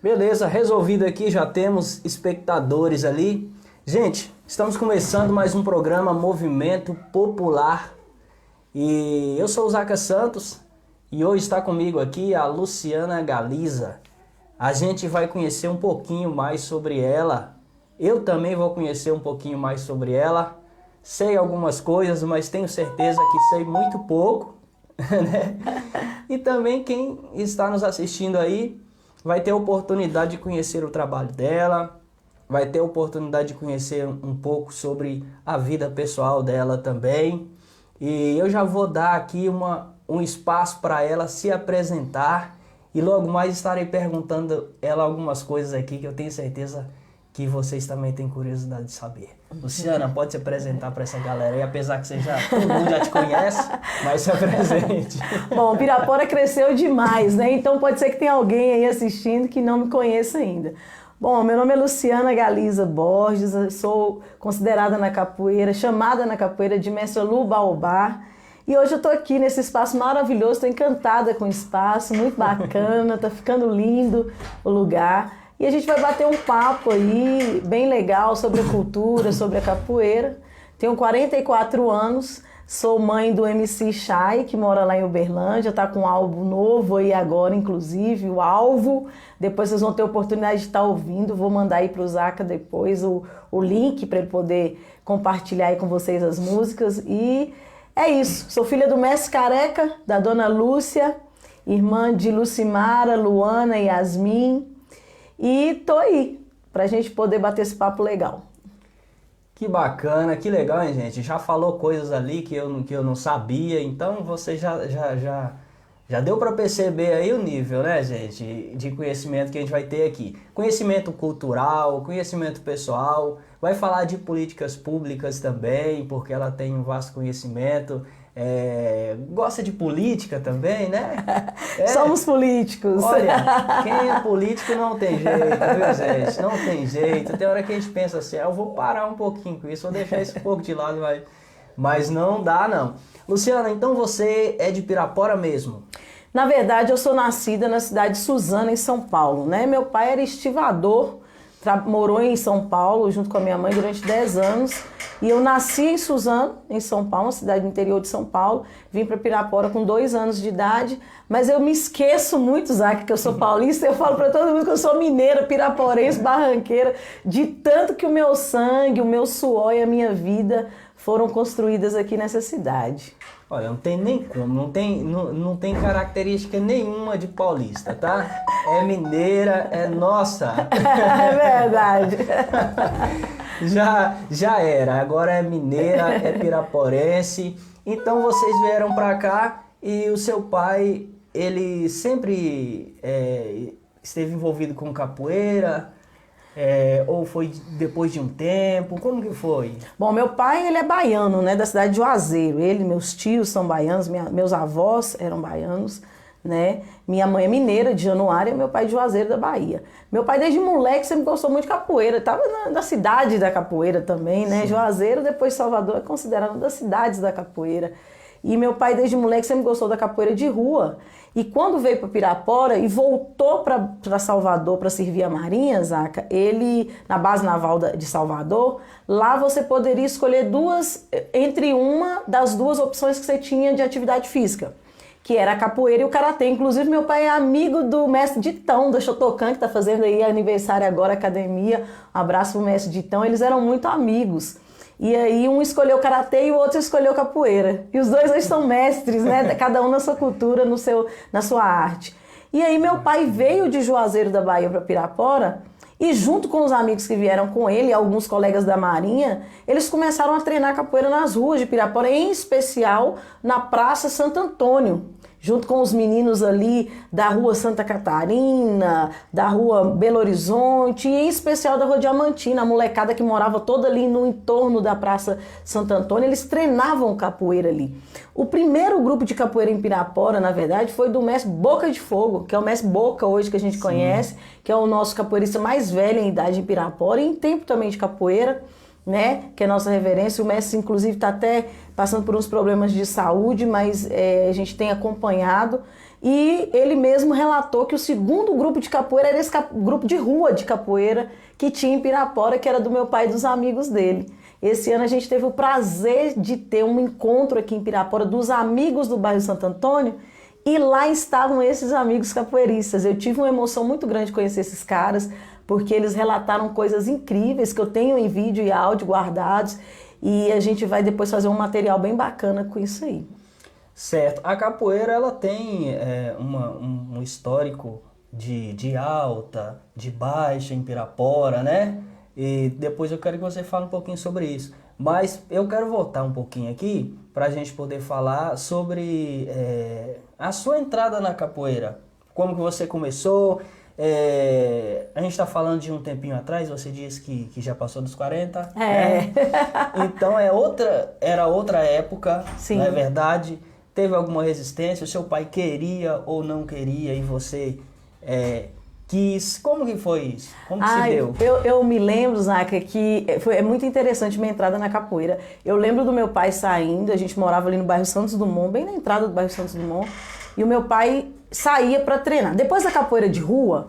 Beleza, resolvido aqui, já temos espectadores ali. Gente, estamos começando mais um programa Movimento Popular. E eu sou o Zaca Santos e hoje está comigo aqui a Luciana Galiza. A gente vai conhecer um pouquinho mais sobre ela. Eu também vou conhecer um pouquinho mais sobre ela. Sei algumas coisas, mas tenho certeza que sei muito pouco, né? E também quem está nos assistindo aí vai ter a oportunidade de conhecer o trabalho dela, vai ter a oportunidade de conhecer um pouco sobre a vida pessoal dela também. E eu já vou dar aqui um espaço para ela se apresentar e logo mais estarei perguntando ela algumas coisas aqui que eu tenho certeza que vocês também têm curiosidade de saber. Luciana, pode se apresentar para essa galera aí, apesar que todo mundo já te conhece, mas se apresente. Bom, Pirapora cresceu demais, né? Então pode ser que tenha alguém aí assistindo que não me conheça ainda. Bom, meu nome é Luciana Galiza Borges, eu sou considerada na capoeira, chamada na capoeira de Mestre Lu Baobá. E hoje eu estou aqui nesse espaço maravilhoso, estou encantada com o espaço, muito bacana, tá ficando lindo o lugar. E a gente vai bater um papo aí bem legal sobre a cultura, sobre a capoeira. Tenho 44 anos, sou mãe do MC Chay, que mora lá em Uberlândia, está com um álbum novo aí agora, inclusive, o Alvo. Depois vocês vão ter a oportunidade de estar ouvindo, vou mandar aí para o Zaca depois o link para ele poder compartilhar aí com vocês as músicas. E é isso, sou filha do Mestre Careca, da Dona Lúcia, irmã de Lucimara, Luana e Yasmin. E tô aí, pra gente poder bater esse papo legal. Que bacana, que legal, hein, gente? Já falou coisas ali que eu não sabia, então você já deu para perceber aí o nível, né, gente, de conhecimento que a gente vai ter aqui. Conhecimento cultural, conhecimento pessoal, vai falar de políticas públicas também, porque ela tem um vasto conhecimento. Gosta de política também, né? Somos políticos. Olha, quem é político não tem jeito, viu, gente? Não tem jeito. Tem hora que a gente pensa assim, eu vou parar um pouquinho com isso, vou deixar isso um pouco de lado, mas não dá, não. Luciana, então você é de Pirapora mesmo? Na verdade, eu sou nascida na cidade de Suzano, em São Paulo, né? Meu pai era estivador, morou em São Paulo junto com a minha mãe durante 10 anos. E eu nasci em Suzano, em São Paulo, uma cidade do interior de São Paulo. Vim para Pirapora com 2 anos de idade, mas eu me esqueço muito, Zaca, que eu sou paulista. Eu falo para todo mundo que eu sou mineira, piraporense, barranqueira, de tanto que o meu sangue, o meu suor e a minha vida foram construídas aqui nessa cidade. Olha, não tem nem como, não tem característica nenhuma de paulista, tá? É mineira, é nossa. É verdade. Já era, agora é mineira, é piraporense. Então vocês vieram pra cá e o seu pai, ele sempre esteve envolvido com capoeira, ou foi depois de um tempo? Como que foi? Bom, meu pai, ele é baiano, né, da cidade de Juazeiro. Meus tios são baianos, meus avós eram baianos, né? Minha mãe é mineira, de Januária, e meu pai de Juazeiro, da Bahia. Meu pai, desde moleque, sempre gostou muito de capoeira. Estava na cidade da capoeira também, né? Sim. Juazeiro, depois Salvador, é considerado uma das cidades da capoeira. E meu pai, desde moleque, sempre gostou da capoeira de rua. E quando veio para Pirapora e voltou para Salvador para servir a Marinha, Zaca, ele, na base naval de Salvador, lá você poderia escolher entre uma das 2 opções que você tinha de atividade física, que era a capoeira e o karatê. Inclusive, meu pai é amigo do mestre Ditão, da Shotokan, que está fazendo aí aniversário agora, academia. Um abraço pro mestre Ditão. Eles eram muito amigos. E aí um escolheu karatê e o outro escolheu capoeira. E os dois hoje são mestres, né? Cada um na sua cultura, na sua arte. E aí meu pai veio de Juazeiro da Bahia para Pirapora e junto com os amigos que vieram com ele, alguns colegas da Marinha, eles começaram a treinar capoeira nas ruas de Pirapora, em especial na Praça Santo Antônio. Junto com os meninos ali da Rua Santa Catarina, da Rua Belo Horizonte e em especial da Rua Diamantina, a molecada que morava toda ali no entorno da Praça Santo Antônio, eles treinavam capoeira ali. O primeiro grupo de capoeira em Pirapora, na verdade, foi do mestre Boca de Fogo, que é o mestre Boca hoje que a gente conhece, que é o nosso capoeirista mais velho em idade em Pirapora e em tempo também de capoeira, né, que é a nossa reverência. O mestre, inclusive, está até passando por uns problemas de saúde, mas a gente tem acompanhado. E ele mesmo relatou que o segundo grupo de capoeira era esse grupo de rua de capoeira que tinha em Pirapora, que era do meu pai e dos amigos dele. Esse ano a gente teve o prazer de ter um encontro aqui em Pirapora dos amigos do bairro Santo Antônio, e lá estavam esses amigos capoeiristas. Eu tive uma emoção muito grande de conhecer esses caras, porque eles relataram coisas incríveis que eu tenho em vídeo e áudio guardados, e a gente vai depois fazer um material bem bacana com isso aí. Certo. A capoeira, ela tem um histórico de alta, de baixa em Pirapora, né? E depois eu quero que você fale um pouquinho sobre isso. Mas eu quero voltar um pouquinho aqui para a gente poder falar sobre a sua entrada na capoeira. Como que você começou? A gente está falando de um tempinho atrás, você disse que já passou dos 40. Né? Então era outra época, Sim. não é verdade? Teve alguma resistência? O seu pai queria ou não queria e você quis? Como que foi isso? Como que se deu? Eu me lembro, Zaca, que é muito interessante minha entrada na capoeira. Eu lembro do meu pai saindo, a gente morava ali no bairro Santos Dumont, bem na entrada do bairro Santos Dumont, e o meu pai saía para treinar. Depois da capoeira de rua,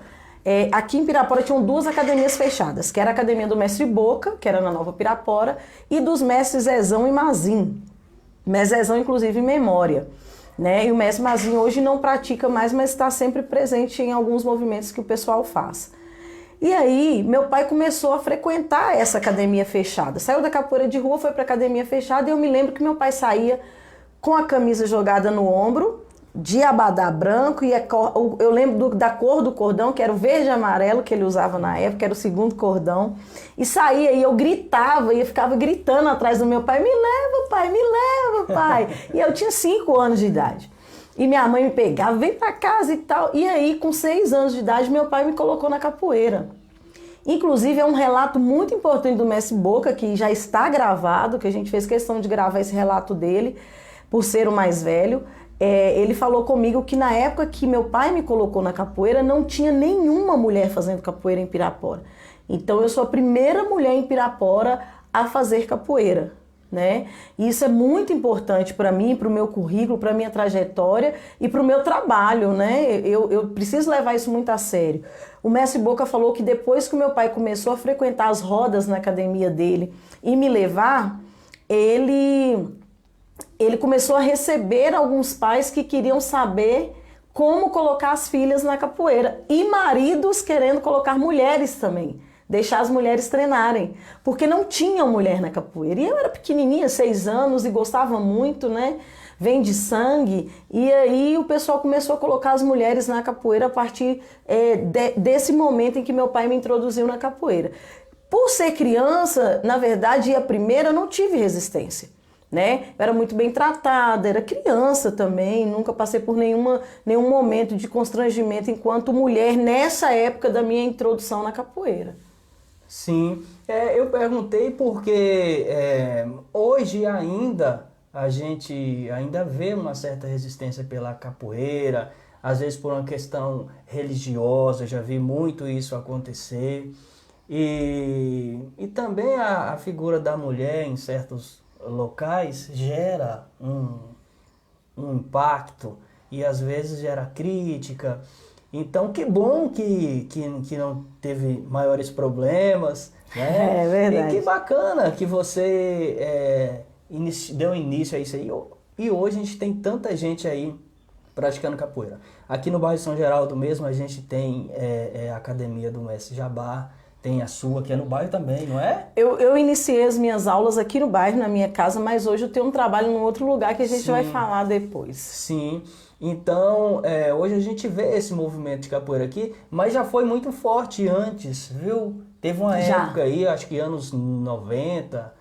aqui em Pirapora tinham duas academias fechadas, que era a academia do Mestre Boca, que era na Nova Pirapora, e dos mestres Zezão e Mazin. Zezão, inclusive, em memória. Né? E o mestre Mazinho hoje não pratica mais, mas está sempre presente em alguns movimentos que o pessoal faz. E aí, meu pai começou a frequentar essa academia fechada. Saiu da capoeira de rua, foi para a academia fechada, e eu me lembro que meu pai saía com a camisa jogada no ombro, de abadá branco, e eu lembro da cor do cordão, que era o verde e amarelo que ele usava na época, era o segundo cordão, e saía, e eu gritava, e eu ficava gritando atrás do meu pai, me leva, pai, e eu tinha 5 anos de idade, e minha mãe me pegava, vem pra casa e tal, e aí com 6 anos de idade meu pai me colocou na capoeira. Inclusive é um relato muito importante do mestre Boca, que já está gravado, que a gente fez questão de gravar esse relato dele, por ser o mais velho. Ele falou comigo que na época que meu pai me colocou na capoeira, não tinha nenhuma mulher fazendo capoeira em Pirapora. Então eu sou a primeira mulher em Pirapora a fazer capoeira, né? E isso é muito importante para mim, para o meu currículo, para a minha trajetória e para o meu trabalho, né? Eu preciso levar isso muito a sério. O mestre Boca falou que depois que o meu pai começou a frequentar as rodas na academia dele e me levar, ele começou a receber alguns pais que queriam saber como colocar as filhas na capoeira. E maridos querendo colocar mulheres também. Deixar as mulheres treinarem. Porque não tinha mulher na capoeira. E eu era pequenininha, 6 anos, e gostava muito, né? Vem de sangue. E aí o pessoal começou a colocar as mulheres na capoeira a partir desse momento em que meu pai me introduziu na capoeira. Por ser criança, na verdade, a primeira eu não tive resistência. Né? Eu era muito bem tratada, era criança também, nunca passei por nenhum momento de constrangimento enquanto mulher nessa época da minha introdução na capoeira. Sim, eu perguntei porque hoje ainda a gente ainda vê uma certa resistência pela capoeira, às vezes por uma questão religiosa, já vi muito isso acontecer, e também a figura da mulher em certos locais gera um impacto e às vezes gera crítica. Então que bom que não teve maiores problemas, né? É verdade. E que bacana que você deu início a isso aí. E hoje a gente tem tanta gente aí praticando capoeira. Aqui no bairro São Geraldo mesmo a gente tem a academia do Mestre Jabá. Tem a sua, que é no bairro também, não é? Eu iniciei as minhas aulas aqui no bairro, na minha casa, mas hoje eu tenho um trabalho num outro lugar que a gente vai falar depois. Sim, então hoje a gente vê esse movimento de capoeira aqui, mas já foi muito forte antes, viu? Teve uma época aí, acho que anos 90,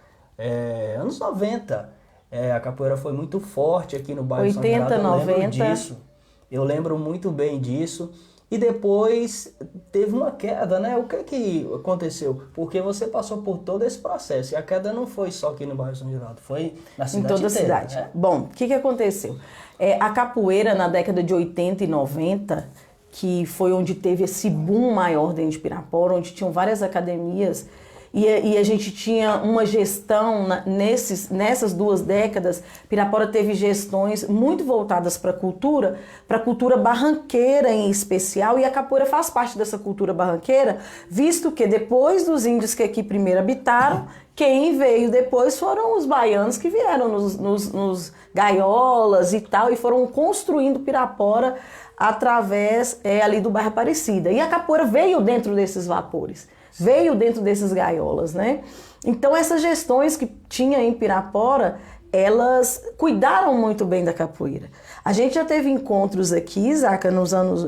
a capoeira foi muito forte aqui no bairro 80, São Geraldo, 90. Eu lembro muito bem disso. E depois teve uma queda, né? O que aconteceu? Porque você passou por todo esse processo. E a queda não foi só aqui no bairro São Geraldo, foi na cidade inteira. Em toda a cidade. Né? Bom, o que aconteceu? A capoeira na década de 80 e 90, que foi onde teve esse boom maior dentro de Pirapora, onde tinham várias academias, e a gente tinha uma gestão nessas 2 décadas. Pirapora teve gestões muito voltadas para a cultura barranqueira em especial, e a capoeira faz parte dessa cultura barranqueira, visto que depois dos índios que aqui primeiro habitaram, quem veio depois foram os baianos que vieram nos gaiolas e tal, e foram construindo Pirapora através ali do bairro Aparecida. E a capoeira veio dentro desses vapores, veio dentro desses gaiolas, né? Então essas gestões que tinha em Pirapora, elas cuidaram muito bem da capoeira. A gente já teve encontros aqui, Zaca,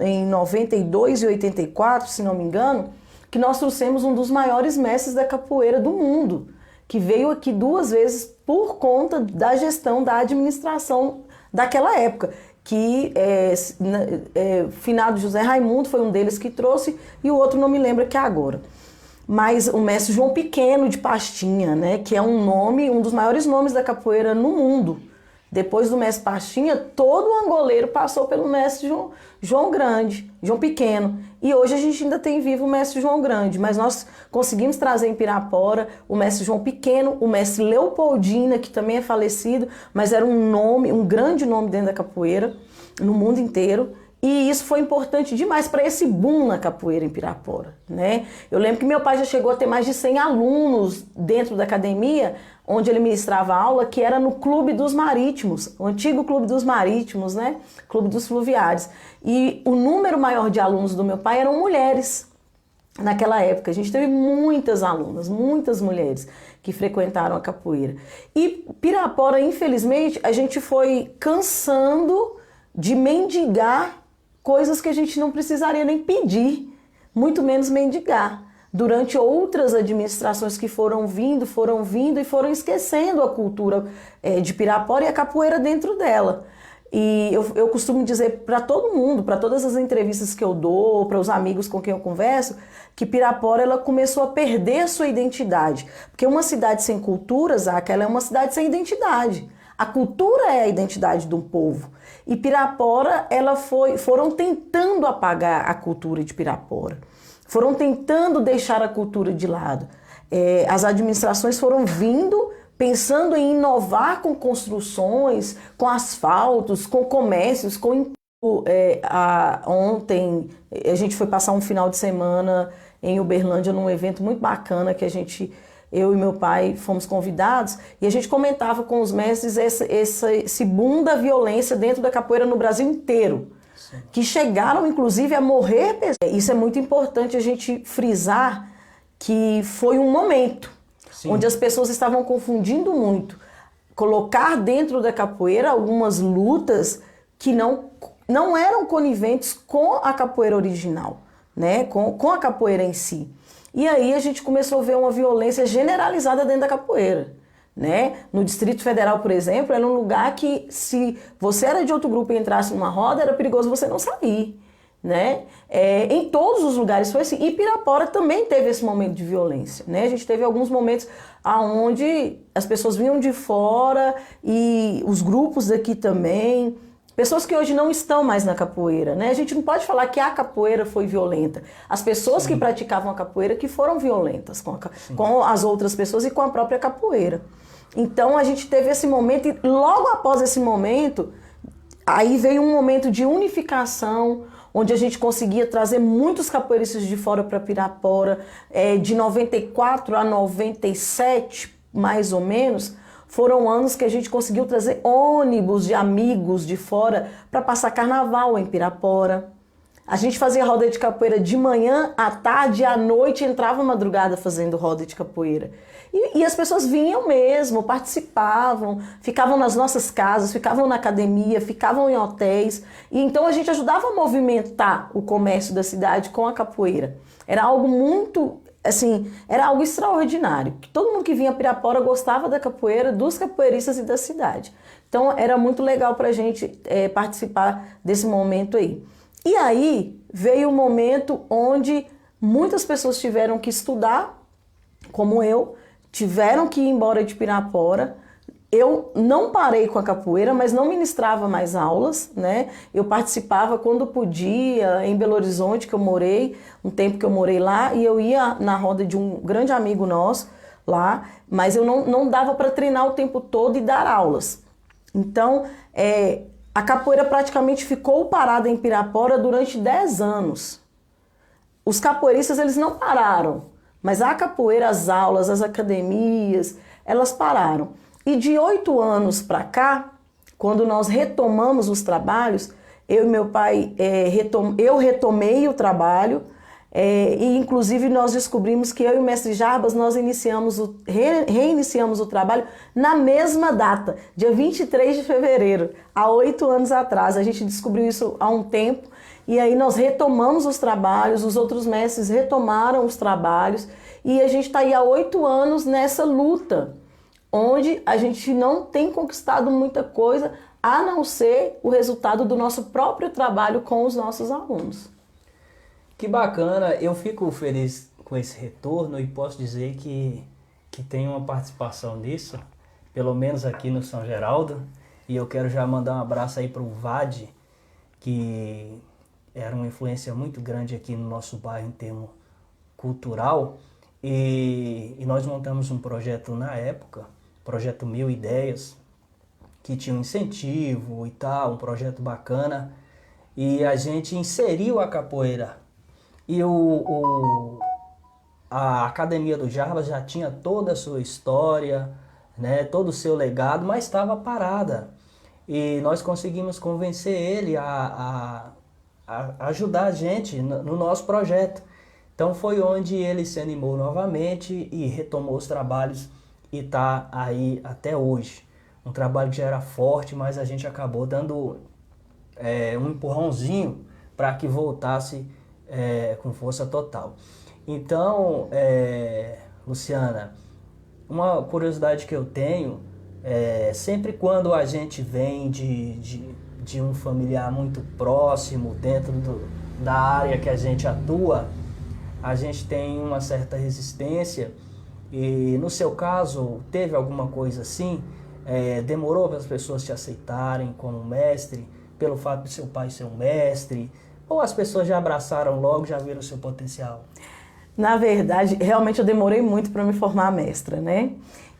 em 92 e 84, se não me engano, que nós trouxemos um dos maiores mestres da capoeira do mundo, que veio aqui 2 vezes por conta da gestão da administração daquela época, que finado José Raimundo foi um deles que trouxe, e o outro não me lembro que é agora. Mas o mestre João Pequeno de Pastinha, né, que é um dos maiores nomes da capoeira no mundo. Depois do mestre Pastinha, todo o angoleiro passou pelo mestre João Grande, João Pequeno. E hoje a gente ainda tem vivo o mestre João Grande, mas nós conseguimos trazer em Pirapora o mestre João Pequeno, o mestre Leopoldina, que também é falecido, mas era um grande nome dentro da capoeira, no mundo inteiro. E isso foi importante demais para esse boom na capoeira em Pirapora, né? Eu lembro que meu pai já chegou a ter mais de 100 alunos dentro da academia, onde ele ministrava aula, que era no Clube dos Marítimos, o antigo Clube dos Marítimos, né? Clube dos Fluviários. E o número maior de alunos do meu pai eram mulheres. Naquela época, a gente teve muitas alunas, muitas mulheres que frequentaram a capoeira. E Pirapora, infelizmente, a gente foi cansando de mendigar coisas que a gente não precisaria nem pedir, muito menos mendigar. Durante outras administrações que foram vindo e foram esquecendo a cultura de Pirapora e a capoeira dentro dela. E eu costumo dizer para todo mundo, para todas as entrevistas que eu dou, para os amigos com quem eu converso, que Pirapora ela começou a perder a sua identidade. Porque uma cidade sem cultura, Zaca, ela é uma cidade sem identidade. A cultura é a identidade de um povo. E Pirapora, foram tentando apagar a cultura de Pirapora. Foram tentando deixar a cultura de lado. As administrações foram vindo, pensando em inovar com construções, com asfaltos, com comércios, ontem a gente foi passar um final de semana em Uberlândia num evento muito bacana que eu e meu pai fomos convidados, e a gente comentava com os mestres esse boom da violência dentro da capoeira no Brasil inteiro. Sim. Que chegaram inclusive a morrer pessoas. Isso é muito importante a gente frisar, que foi um momento Sim. onde as pessoas estavam confundindo muito colocar dentro da capoeira algumas lutas que não eram coniventes com a capoeira original, né? com a capoeira em si. E aí a gente começou a ver uma violência generalizada dentro da capoeira, né? No Distrito Federal, por exemplo, era um lugar que, se você era de outro grupo e entrasse numa roda, era perigoso você não sair, né? Em todos os lugares foi assim. E Pirapora também teve esse momento de violência, né? A gente teve alguns momentos onde as pessoas vinham de fora e os grupos daqui também. Pessoas que hoje não estão mais na capoeira, né? A gente não pode falar que a capoeira foi violenta. As pessoas Sim. que praticavam a capoeira que foram violentas com as outras pessoas e com a própria capoeira. Então a gente teve esse momento, e logo após esse momento, aí veio um momento de unificação, onde a gente conseguia trazer muitos capoeiristas de fora para Pirapora, de 94 a 97, mais ou menos. Foram anos que a gente conseguiu trazer ônibus de amigos de fora para passar carnaval em Pirapora. A gente fazia roda de capoeira de manhã, à tarde, à noite, entrava madrugada fazendo roda de capoeira. E as pessoas vinham mesmo, participavam, ficavam nas nossas casas, ficavam na academia, ficavam em hotéis. E então a gente ajudava a movimentar o comércio da cidade com a capoeira. Era algo muito... Assim, era algo extraordinário. Todo mundo que vinha a Pirapora gostava da capoeira, dos capoeiristas e da cidade. Então era muito legal pra gente participar desse momento aí. E aí veio o momento onde muitas pessoas tiveram que estudar, como eu, tiveram que ir embora de Pirapora. eu não parei com a capoeira, mas não ministrava mais aulas, né? Eu participava quando podia, em Belo Horizonte, que eu morei, um tempo que eu morei lá, e eu ia na roda de um grande amigo nosso lá, mas eu não dava para treinar o tempo todo e dar aulas. Então, a capoeira praticamente ficou parada em Pirapora durante 10 anos. Os capoeiristas, eles não pararam, mas a capoeira, as aulas, as academias, elas pararam. E de 8 anos para cá, quando nós retomamos os trabalhos, eu e meu pai, eu retomei o trabalho, e inclusive nós descobrimos que eu e o mestre Jarbas, nós reiniciamos o trabalho na mesma data, dia 23 de fevereiro, há 8 anos atrás. A gente descobriu isso há um tempo, e aí nós retomamos os trabalhos, os outros mestres retomaram os trabalhos, e a gente está aí há 8 anos nessa luta, onde a gente não tem conquistado muita coisa, a não ser o resultado do nosso próprio trabalho com os nossos alunos. Que bacana, eu fico feliz com esse retorno e posso dizer que tem uma participação nisso, pelo menos aqui no São Geraldo, e eu quero já mandar um abraço aí para o Vade, que era uma influência muito grande aqui no nosso bairro em termos cultural, e nós montamos um projeto na época, projeto Mil Ideias, que tinha um incentivo e tal, um projeto bacana, e a gente inseriu a capoeira. E a Academia do Jarbas já tinha toda a sua história, né, todo o seu legado, mas estava parada. E nós conseguimos convencer ele a ajudar a gente no nosso projeto. Então foi onde ele se animou novamente e retomou os trabalhos e está aí até hoje. Um trabalho que já era forte, mas a gente acabou dando um empurrãozinho para que voltasse com força total. Então, Luciana, uma curiosidade que eu tenho, sempre quando a gente vem de um familiar muito próximo, dentro da área que a gente atua, a gente tem uma certa resistência, e no seu caso, teve alguma coisa assim? Demorou para as pessoas te aceitarem como mestre, pelo fato de seu pai ser um mestre? Ou as pessoas já abraçaram logo, já viram o seu potencial? Na verdade, realmente eu demorei muito para me formar mestra, né?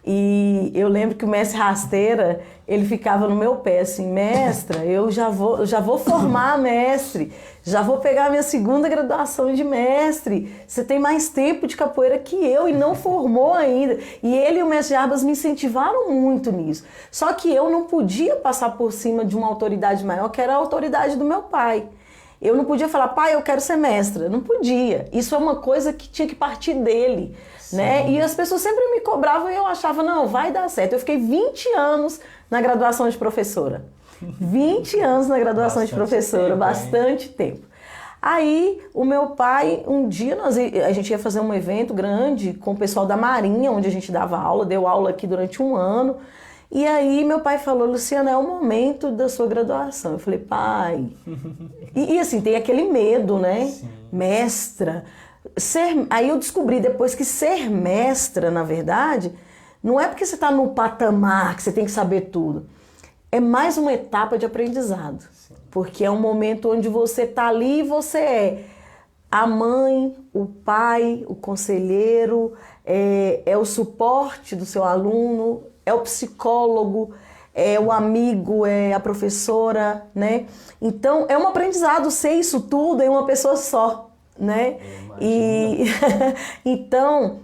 E eu lembro que o mestre Rasteira, ele ficava no meu pé assim: mestra, eu já vou formar mestre, já vou pegar a minha 2ª graduação de mestre, você tem mais tempo de capoeira que eu e não formou ainda. E ele e o mestre Jarbas me incentivaram muito nisso. Só que eu não podia passar por cima de uma autoridade maior, que era a autoridade do meu pai. Eu não podia falar: pai, eu quero ser mestra. Não podia. Isso é uma coisa que tinha que partir dele, né? E as pessoas sempre me cobravam e eu achava: não, vai dar certo. Eu fiquei 20 anos na graduação de professora. 20 anos na graduação de professora, bastante tempo. Aí, o meu pai, um dia a gente ia fazer um evento grande com o pessoal da Marinha, onde a gente dava aula, deu aula aqui durante 1 ano. E aí meu pai falou: Luciana, é o momento da sua graduação. Eu falei: pai... E assim, tem aquele medo, né? Sim. Mestra. Aí eu descobri depois que ser mestra, na verdade, não é porque você está no patamar que você tem que saber tudo. É mais uma etapa de aprendizado. Sim. Porque é um momento onde você está ali e você é a mãe, o pai, o conselheiro, é o suporte do seu aluno, é o psicólogo, é o amigo, é a professora, né? Então, é um aprendizado ser isso tudo em uma pessoa só, né? E então,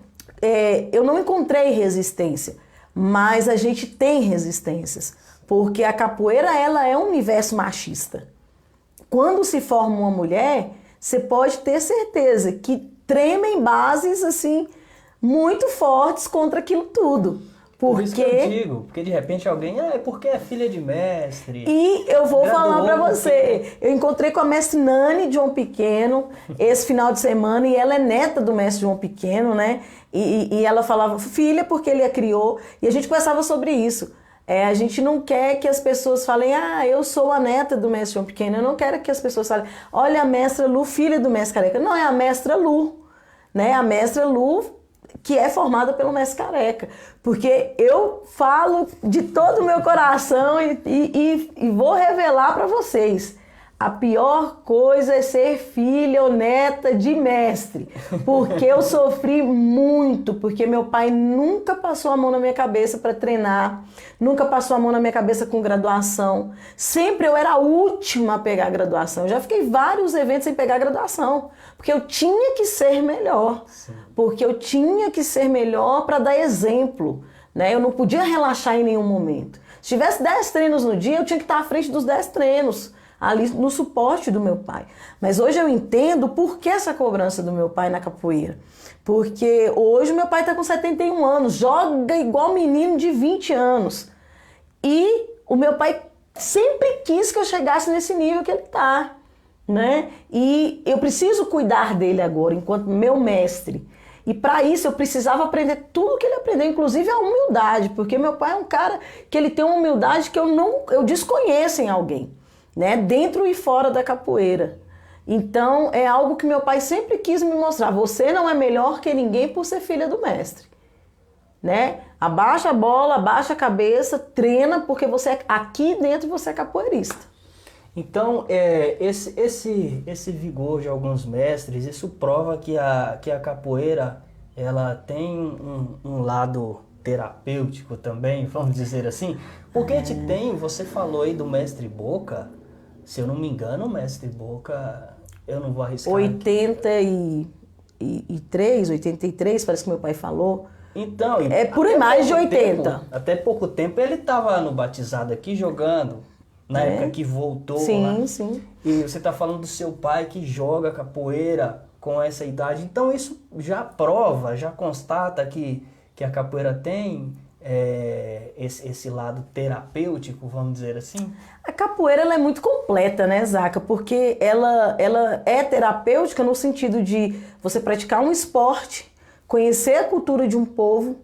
eu não encontrei resistência, mas a gente tem resistências, porque a capoeira, ela é um universo machista. Quando se forma uma mulher, você pode ter certeza que tremem bases, assim, muito fortes contra aquilo tudo. Por isso que eu digo, porque de repente alguém, é porque é filha de mestre. E eu vou falar pra você, eu encontrei com a mestre Nani de João Pequeno esse final de semana, e ela é neta do mestre João Pequeno, né? E ela falava filha porque ele a criou, e a gente conversava sobre isso. A gente não quer que as pessoas falem: eu sou a neta do mestre João Pequeno. Eu não quero que as pessoas falem: olha a mestra Lu, filha do mestre Careca. Não, é a mestra Lu, né? A mestra Lu que é formada pelo mestre Careca. Porque eu falo de todo o meu coração e vou revelar para vocês. A pior coisa é ser filha ou neta de mestre, porque eu sofri muito, porque meu pai nunca passou a mão na minha cabeça para treinar, nunca passou a mão na minha cabeça com graduação. Sempre eu era a última a pegar a graduação. Eu já fiquei vários eventos sem pegar a graduação, porque eu tinha que ser melhor, porque eu tinha que ser melhor para dar exemplo, né? Eu não podia relaxar em nenhum momento. Se tivesse 10 treinos no dia, eu tinha que estar à frente dos 10 treinos, ali no suporte do meu pai. Mas hoje eu entendo por que essa cobrança do meu pai na capoeira. Porque hoje meu pai está com 71 anos, joga igual menino de 20 anos. E o meu pai sempre quis que eu chegasse nesse nível que ele está, né? E eu preciso cuidar dele agora, enquanto meu mestre. E para isso eu precisava aprender tudo que ele aprendeu, inclusive a humildade, porque meu pai é um cara que ele tem uma humildade que eu desconheço em alguém, né? Dentro e fora da capoeira. Então é algo que meu pai sempre quis me mostrar. Você não é melhor que ninguém por ser filha do mestre, né? Abaixa a bola, abaixa a cabeça, treina, porque aqui dentro você é capoeirista. Então, esse vigor de alguns mestres, isso prova que a capoeira ela tem um lado terapêutico também, vamos dizer assim. Porque você falou aí do mestre Boca, se eu não me engano, o mestre Boca, eu não vou arriscar. 83, parece que meu pai falou. Então, é por mais de 80. Até pouco tempo ele estava no batizado aqui jogando, na época que voltou. Sim, lá. sim. E você está falando do seu pai que joga capoeira com essa idade. Então isso já prova, já constata que a capoeira tem esse lado terapêutico, vamos dizer assim? A capoeira ela é muito completa, né, Zaca? Porque ela é terapêutica no sentido de você praticar um esporte, conhecer a cultura de um povo,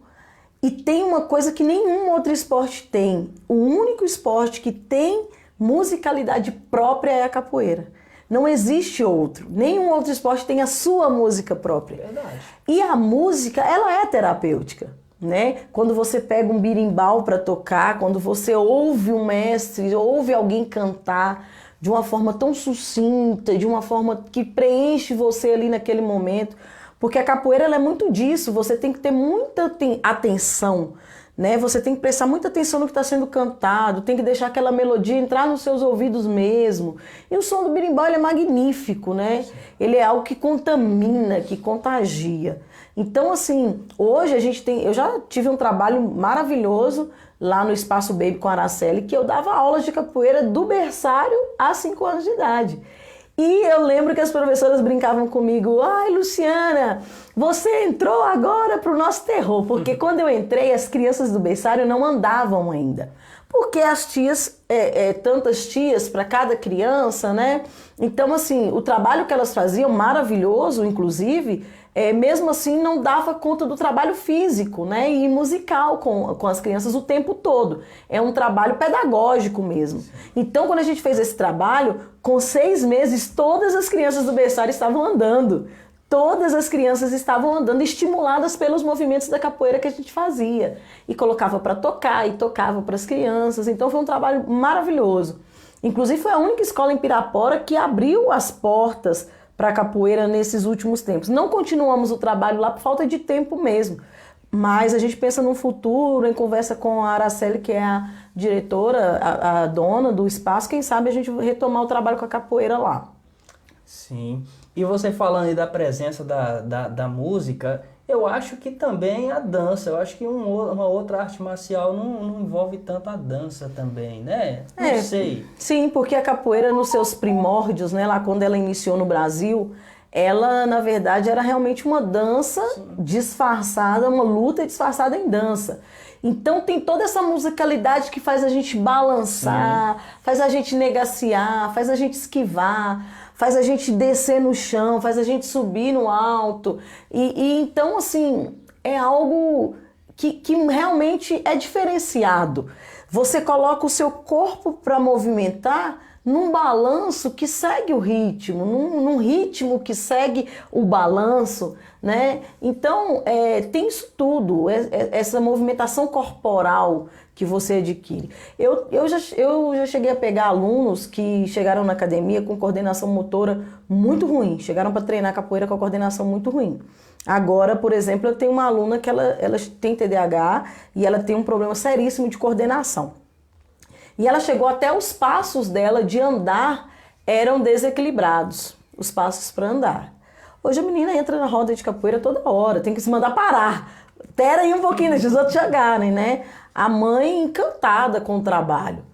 e tem uma coisa que nenhum outro esporte tem. O único esporte que tem musicalidade própria é a capoeira. Não existe outro. Nenhum outro esporte tem a sua música própria. Verdade. E a música, ela é terapêutica, né? Quando você pega um birimbau para tocar, quando você ouve um mestre, ouve alguém cantar de uma forma tão sucinta, de uma forma que preenche você ali naquele momento. Porque a capoeira ela é muito disso, você tem que ter muita atenção, né? Você tem que prestar muita atenção no que está sendo cantado, tem que deixar aquela melodia entrar nos seus ouvidos mesmo. E o som do berimbau ele é magnífico, né? Ele é algo que contamina, que contagia. Então, assim, hoje eu já tive um trabalho maravilhoso lá no Espaço Baby com a Araceli, que eu dava aulas de capoeira do berçário a 5 anos de idade. E eu lembro que as professoras brincavam comigo, ai Luciana, você entrou agora para o nosso terror, porque quando eu entrei as crianças do berçário não andavam ainda, porque as tias, tantas tias para cada criança, né? Então assim, o trabalho que elas faziam, maravilhoso inclusive, mesmo assim não dava conta do trabalho físico, né? E musical com as crianças o tempo todo. É um trabalho pedagógico mesmo. Então quando a gente fez esse trabalho, com 6 meses todas as crianças do berçário estavam andando. Todas as crianças estavam andando, estimuladas pelos movimentos da capoeira que a gente fazia. E colocava para tocar, e tocava para as crianças. Então foi um trabalho maravilhoso. Inclusive foi a única escola em Pirapora que abriu as portas para a capoeira nesses últimos tempos. Não continuamos o trabalho lá por falta de tempo mesmo. Mas a gente pensa no futuro, em conversa com a Araceli, que é a diretora, a dona do espaço, quem sabe a gente retomar o trabalho com a capoeira lá. Sim. E você falando aí da presença da música, eu acho que também a dança, eu acho que uma outra arte marcial não envolve tanto a dança também, né? Não sei. Sim, porque a capoeira nos seus primórdios, né, lá quando ela iniciou no Brasil, ela na verdade era realmente uma dança disfarçada, uma luta disfarçada em dança. Então tem toda essa musicalidade que faz a gente balançar, faz a gente negaciar, faz a gente esquivar, faz a gente descer no chão, faz a gente subir no alto. E então, assim, é algo que realmente é diferenciado. Você coloca o seu corpo para movimentar num balanço que segue o ritmo, num ritmo que segue o balanço, né? Então, tem isso tudo, essa movimentação corporal que você adquire. Eu já cheguei a pegar alunos que chegaram na academia com coordenação motora muito ruim, chegaram para treinar capoeira com a coordenação muito ruim. Agora, por exemplo, eu tenho uma aluna que ela tem TDAH e ela tem um problema seríssimo de coordenação. E ela chegou até os passos dela de andar eram desequilibrados, os passos para andar. Hoje a menina entra na roda de capoeira toda hora, tem que se mandar parar. Espera aí um pouquinho, deixa os outros chegarem, né? A mãe encantada com o trabalho.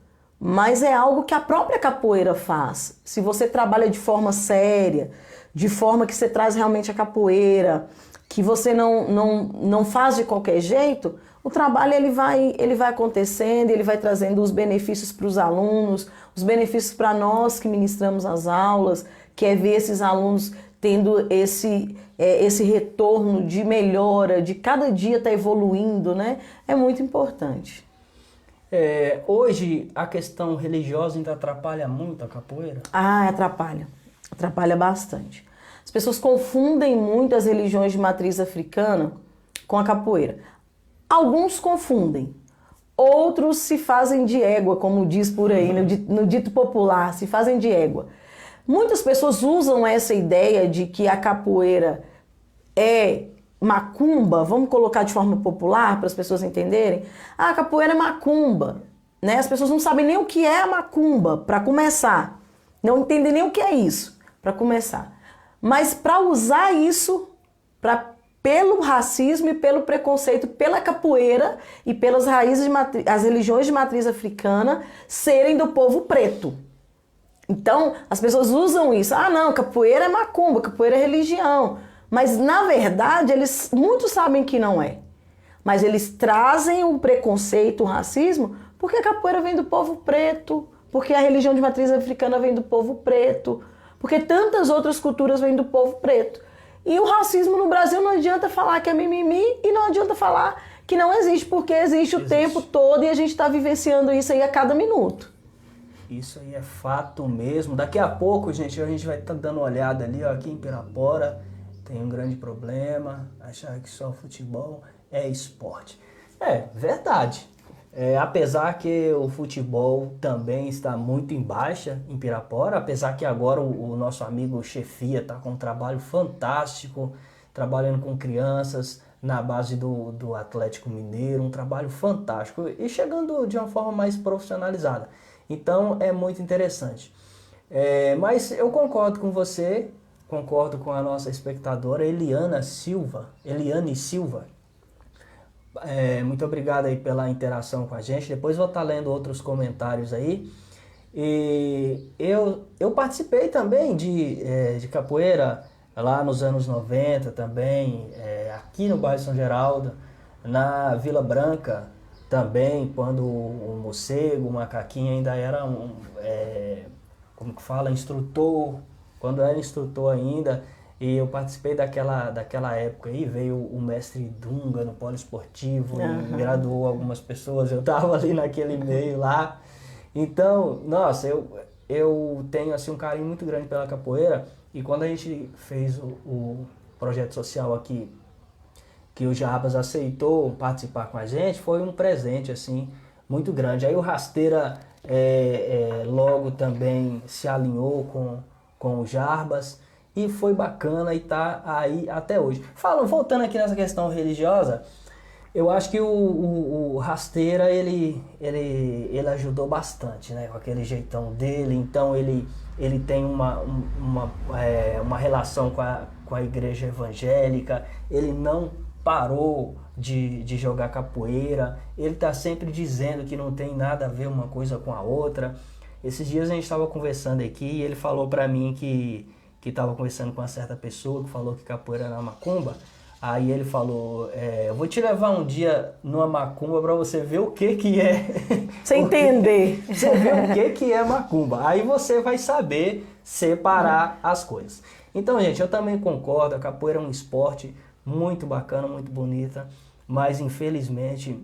Mas é algo que a própria capoeira faz. Se você trabalha de forma séria, de forma que você traz realmente a capoeira, que você não faz de qualquer jeito, o trabalho ele vai acontecendo, ele vai trazendo os benefícios para os alunos, os benefícios para nós que ministramos as aulas, que é ver esses alunos tendo esse retorno de melhora, de cada dia estar evoluindo, né? É muito importante. Hoje a questão religiosa ainda atrapalha muito a capoeira? Ah, atrapalha. Atrapalha bastante. As pessoas confundem muito as religiões de matriz africana com a capoeira. Alguns confundem, outros se fazem de égua, como diz por aí, no dito popular, se fazem de égua. Muitas pessoas usam essa ideia de que a capoeira é macumba, vamos colocar de forma popular para as pessoas entenderem. Ah, a capoeira é macumba, né? As pessoas não sabem nem o que é a macumba, para começar. Não entendem nem o que é isso, para começar. Mas para usar isso, pelo racismo e pelo preconceito pela capoeira e pelas raízes as religiões de matriz africana serem do povo preto. Então, as pessoas usam isso. Ah, não, capoeira é macumba, capoeira é religião. Mas, na verdade, muitos sabem que não é. Mas eles trazem o preconceito, o racismo, porque a capoeira vem do povo preto, porque a religião de matriz africana vem do povo preto, porque tantas outras culturas vêm do povo preto. E o racismo no Brasil não adianta falar que é mimimi e não adianta falar que não existe, porque existe o tempo todo e a gente está vivenciando isso aí a cada minuto. Isso aí é fato mesmo. Daqui a pouco, gente, a gente vai estar dando uma olhada ali, ó, aqui em Pirapora. Tem um grande problema, achar que só futebol é esporte. É verdade. Apesar que o futebol também está muito em baixa em Pirapora, apesar que agora o nosso amigo Chefia está com um trabalho fantástico, trabalhando com crianças na base do Atlético Mineiro, um trabalho fantástico e chegando de uma forma mais profissionalizada. Então é muito interessante. Mas eu concordo com você, concordo com a nossa espectadora Eliane Silva. Muito obrigado aí pela interação com a gente. Depois vou estar lendo outros comentários aí. E eu participei também de capoeira lá nos anos 90 também, aqui no bairro São Geraldo, na Vila Branca também, quando o Morcego, o Macaquinho ainda era instrutor, quando era instrutor ainda. E eu participei daquela época aí, veio o mestre Dunga no poliesportivo, e graduou algumas pessoas, eu tava ali naquele meio lá. Então, nossa, eu tenho assim um carinho muito grande pela capoeira, e quando a gente fez o projeto social aqui, que o Jarbas aceitou participar com a gente, foi um presente assim muito grande. Aí o Rasteira logo também se alinhou com o Jarbas, e foi bacana e tá aí até hoje. Voltando aqui nessa questão religiosa, eu acho que o Rasteira, ele ajudou bastante, né? Com aquele jeitão dele. Então ele tem uma relação com a igreja evangélica. Ele não parou de jogar capoeira. Ele tá sempre dizendo que não tem nada a ver uma coisa com a outra. Esses dias a gente estava conversando aqui e ele falou para mim que estava conversando com uma certa pessoa que falou que capoeira era macumba. Aí ele falou, eu vou te levar um dia numa macumba para você ver o que é. Você entender. Você ver o que é macumba. Aí você vai saber separar as coisas. Então, gente, eu também concordo, a capoeira é um esporte muito bacana, muito bonita, mas infelizmente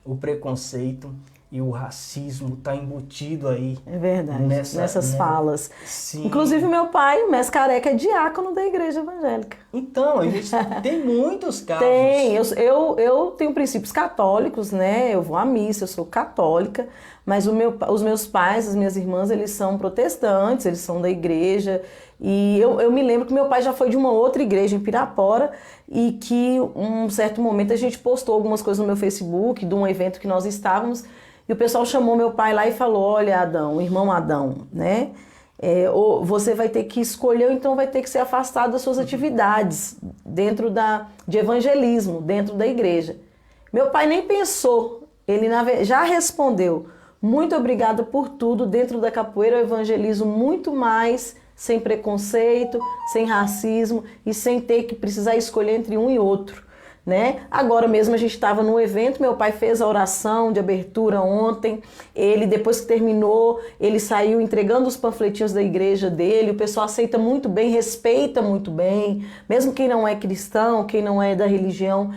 o preconceito e o racismo tá embutido aí. É verdade, nessas né? falas. Sim. Inclusive meu pai, o mestre Careca, é diácono da igreja evangélica. Então, a gente tem muitos casos. Tem, eu tenho princípios católicos, né? Eu vou à missa, eu sou católica, mas os meus pais, as minhas irmãs, eles são protestantes, eles são da igreja. E eu me lembro que meu pai já foi de uma outra igreja em Pirapora e que um certo momento a gente postou algumas coisas no meu Facebook de um evento que nós estávamos e o pessoal chamou meu pai lá e falou: olha, Adão, irmão Adão, né? Ou você vai ter que escolher, ou então vai ter que ser afastado das suas atividades dentro de evangelismo, dentro da igreja. Meu pai nem pensou, ele já respondeu: muito obrigado por tudo, dentro da capoeira eu evangelizo muito mais, sem preconceito, sem racismo e sem ter que precisar escolher entre um e outro. Né? Agora mesmo a gente estava no evento, meu pai fez a oração de abertura ontem, ele depois que terminou, ele saiu entregando os panfletinhos da igreja dele, o pessoal aceita muito bem, respeita muito bem, mesmo quem não é cristão, quem não é da religião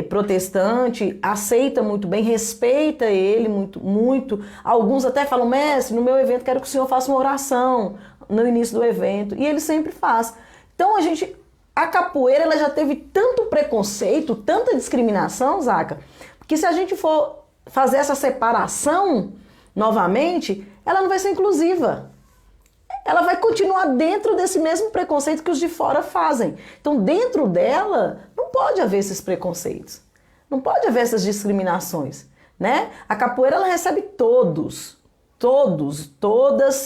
protestante, aceita muito bem, respeita ele muito, muito. Alguns até falam: mestre, no meu evento quero que o senhor faça uma oração no início do evento, e ele sempre faz. Então a capoeira ela já teve tanto preconceito, tanta discriminação, Zaca, que se a gente for fazer essa separação novamente, ela não vai ser inclusiva. Ela vai continuar dentro desse mesmo preconceito que os de fora fazem. Então, dentro dela, não pode haver esses preconceitos. Não pode haver essas discriminações, né? A capoeira ela recebe todos, todas,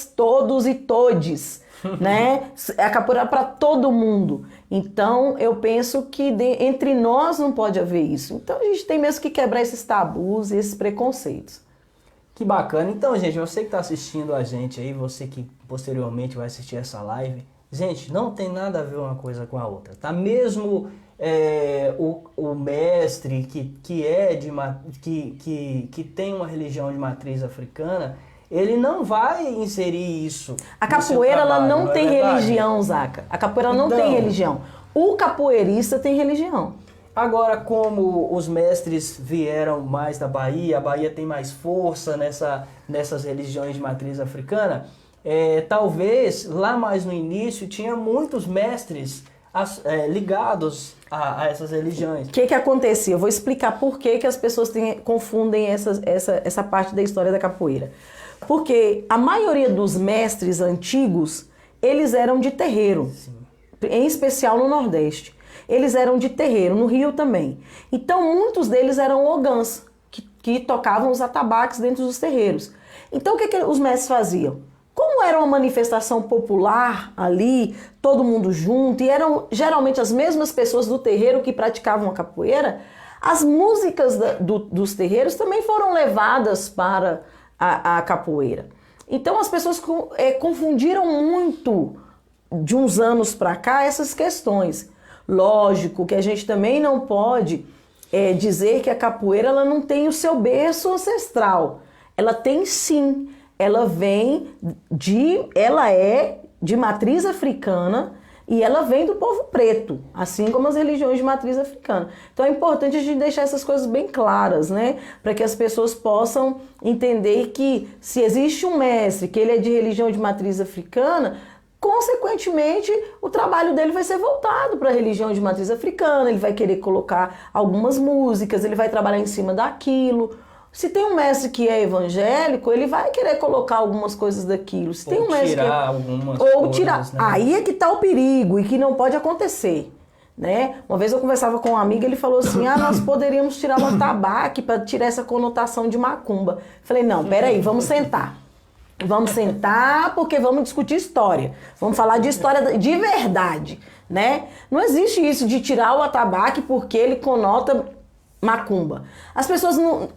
todos e todes, né? A capoeira é para todo mundo. Então, eu penso que entre nós não pode haver isso. Então, a gente tem mesmo que quebrar esses tabus e esses preconceitos. Que bacana. Então, gente, você que está assistindo a gente aí, você que posteriormente vai assistir essa live, gente, não tem nada a ver uma coisa com a outra, tá? Mesmo o mestre que tem uma religião de matriz africana, ele não vai inserir isso. A capoeira ela não tem religião, Zaca. A capoeira não tem religião. O capoeirista tem religião. Agora, como os mestres vieram mais da Bahia, a Bahia tem mais força nessas religiões de matriz africana, talvez lá mais no início tinha muitos mestres ligados a essas religiões. O que acontecia? Eu vou explicar por que as pessoas confundem essa parte da história da capoeira. Porque a maioria dos mestres antigos, eles eram de terreiro, sim, em especial no Nordeste. Eles eram de terreiro, no Rio também. Então, muitos deles eram ogãs, que tocavam os atabaques dentro dos terreiros. Então, o que os mestres faziam? Como era uma manifestação popular ali, todo mundo junto, e eram geralmente as mesmas pessoas do terreiro que praticavam a capoeira, as músicas dos terreiros também foram levadas para a capoeira. Então, as pessoas confundiram muito, de uns anos para cá, essas questões. Lógico que a gente também não pode dizer que a capoeira ela não tem o seu berço ancestral. Ela tem sim. Ela é de matriz africana e ela vem do povo preto, assim como as religiões de matriz africana. Então é importante a gente deixar essas coisas bem claras, né? Para que as pessoas possam entender que se existe um mestre que ele é de religião de matriz africana, consequentemente, o trabalho dele vai ser voltado para a religião de matriz africana, ele vai querer colocar algumas músicas, ele vai trabalhar em cima daquilo. Se tem um mestre que é evangélico, ele vai querer colocar algumas coisas daquilo. Se tem um mestre tirar algumas coisas, né? Aí é que está o perigo e que não pode acontecer, né? Uma vez eu conversava com um amigo, ele falou assim: nós poderíamos tirar o atabaque para tirar essa conotação de macumba. Falei: não, peraí, vamos sentar. Vamos sentar porque vamos discutir história. Vamos falar de história de verdade, né? Não existe isso de tirar o atabaque porque ele conota macumba. As pessoas não...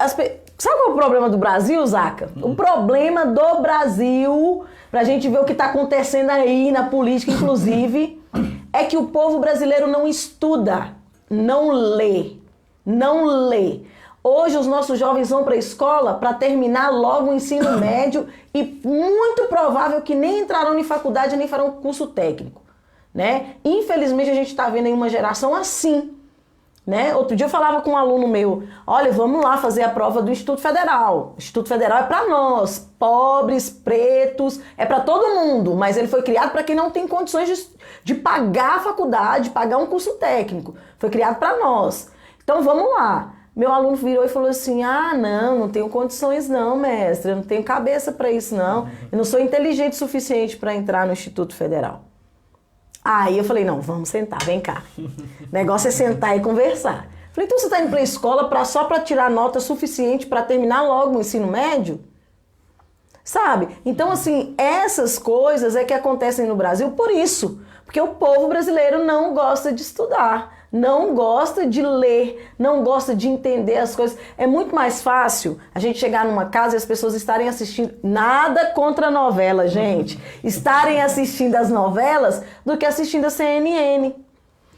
Sabe qual é o problema do Brasil, Zaca? O problema do Brasil, pra gente ver o que tá acontecendo aí na política, inclusive, é que o povo brasileiro não estuda, não lê. Hoje os nossos jovens vão para a escola para terminar logo o ensino médio e muito provável que nem entrarão em faculdade nem farão curso técnico, né? Infelizmente a gente está vendo aí uma geração assim, Né? Outro dia eu falava com um aluno meu, olha, vamos lá fazer a prova do Instituto Federal. O Instituto Federal é para nós, pobres, pretos, é para todo mundo, mas ele foi criado para quem não tem condições de pagar a faculdade, pagar um curso técnico. Foi criado para nós. Então vamos lá. Meu aluno virou e falou assim, não tenho condições não, mestre, eu não tenho cabeça para isso não, eu não sou inteligente o suficiente para entrar no Instituto Federal. Aí eu falei, não, vamos sentar, vem cá. O negócio é sentar e conversar. Falei, então você está indo para a escola só para tirar nota suficiente para terminar logo o ensino médio? Sabe? Então, assim, essas coisas é que acontecem no Brasil por isso. Porque o povo brasileiro não gosta de estudar, não gosta de ler, não gosta de entender as coisas. É muito mais fácil a gente chegar numa casa e as pessoas estarem assistindo, nada contra a novela, gente, estarem assistindo as novelas do que assistindo a CNN.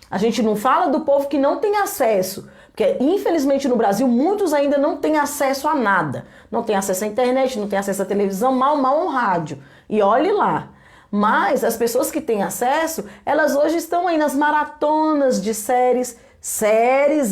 A gente não fala do povo que não tem acesso, porque infelizmente no Brasil muitos ainda não têm acesso a nada. Não tem acesso à internet, não tem acesso à televisão, mal ao rádio. E olhe lá. Mas as pessoas que têm acesso, elas hoje estão aí nas maratonas de séries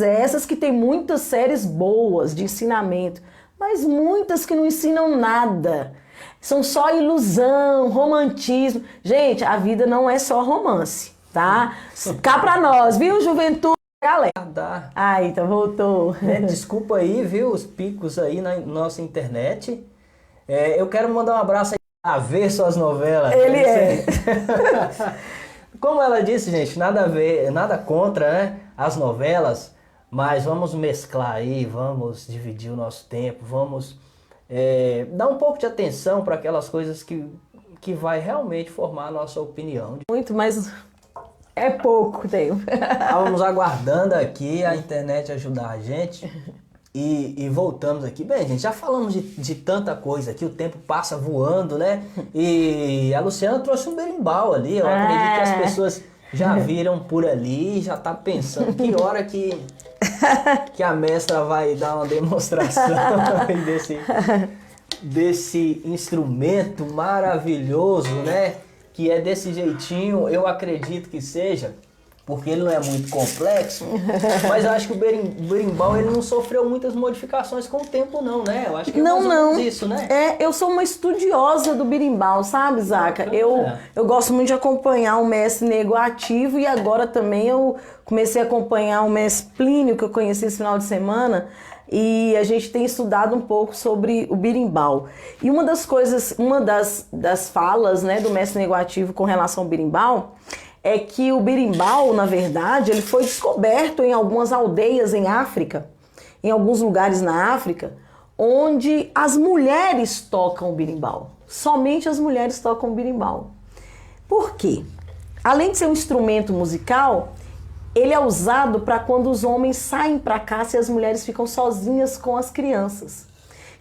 essas que tem muitas séries boas de ensinamento, mas muitas que não ensinam nada. São só ilusão, romantismo. Gente, a vida não é só romance, tá? Cá pra nós, viu, juventude? Galera. Ai, então voltou. Desculpa aí, viu, os picos aí na nossa internet. Eu quero mandar um abraço aí a ver suas novelas. Ele é. Como ela disse, gente, nada a ver, nada contra, né, as novelas, mas vamos mesclar aí, vamos dividir o nosso tempo, vamos dar um pouco de atenção para aquelas coisas que vai realmente formar a nossa opinião. Muito, mas é pouco tempo. Estávamos aguardando aqui a internet ajudar a gente. E voltamos aqui. Bem, gente, já falamos de tanta coisa aqui, o tempo passa voando, né? E a Luciana trouxe um berimbau ali, eu acredito que as pessoas já viram por ali, já tá pensando que hora que a mestra vai dar uma demonstração desse instrumento maravilhoso, né? Que é desse jeitinho, eu acredito que seja, porque ele não é muito complexo, mas eu acho que o berimbau ele não sofreu muitas modificações com o tempo não, né? Eu acho que é mais ou menos isso, né? Eu sou uma estudiosa do berimbau, sabe, Zaca? Eu gosto muito de acompanhar o mestre Nego Ativo e agora também eu comecei a acompanhar o mestre Plínio, que eu conheci esse final de semana, e a gente tem estudado um pouco sobre o berimbau. E uma das coisas, das falas, né, do mestre Nego Ativo com relação ao berimbau é que o berimbau, na verdade, ele foi descoberto em algumas aldeias em África, em alguns lugares na África, onde as mulheres tocam o berimbau. Somente as mulheres tocam o berimbau. Por quê? Além de ser um instrumento musical, ele é usado para quando os homens saem para caça e as mulheres ficam sozinhas com as crianças.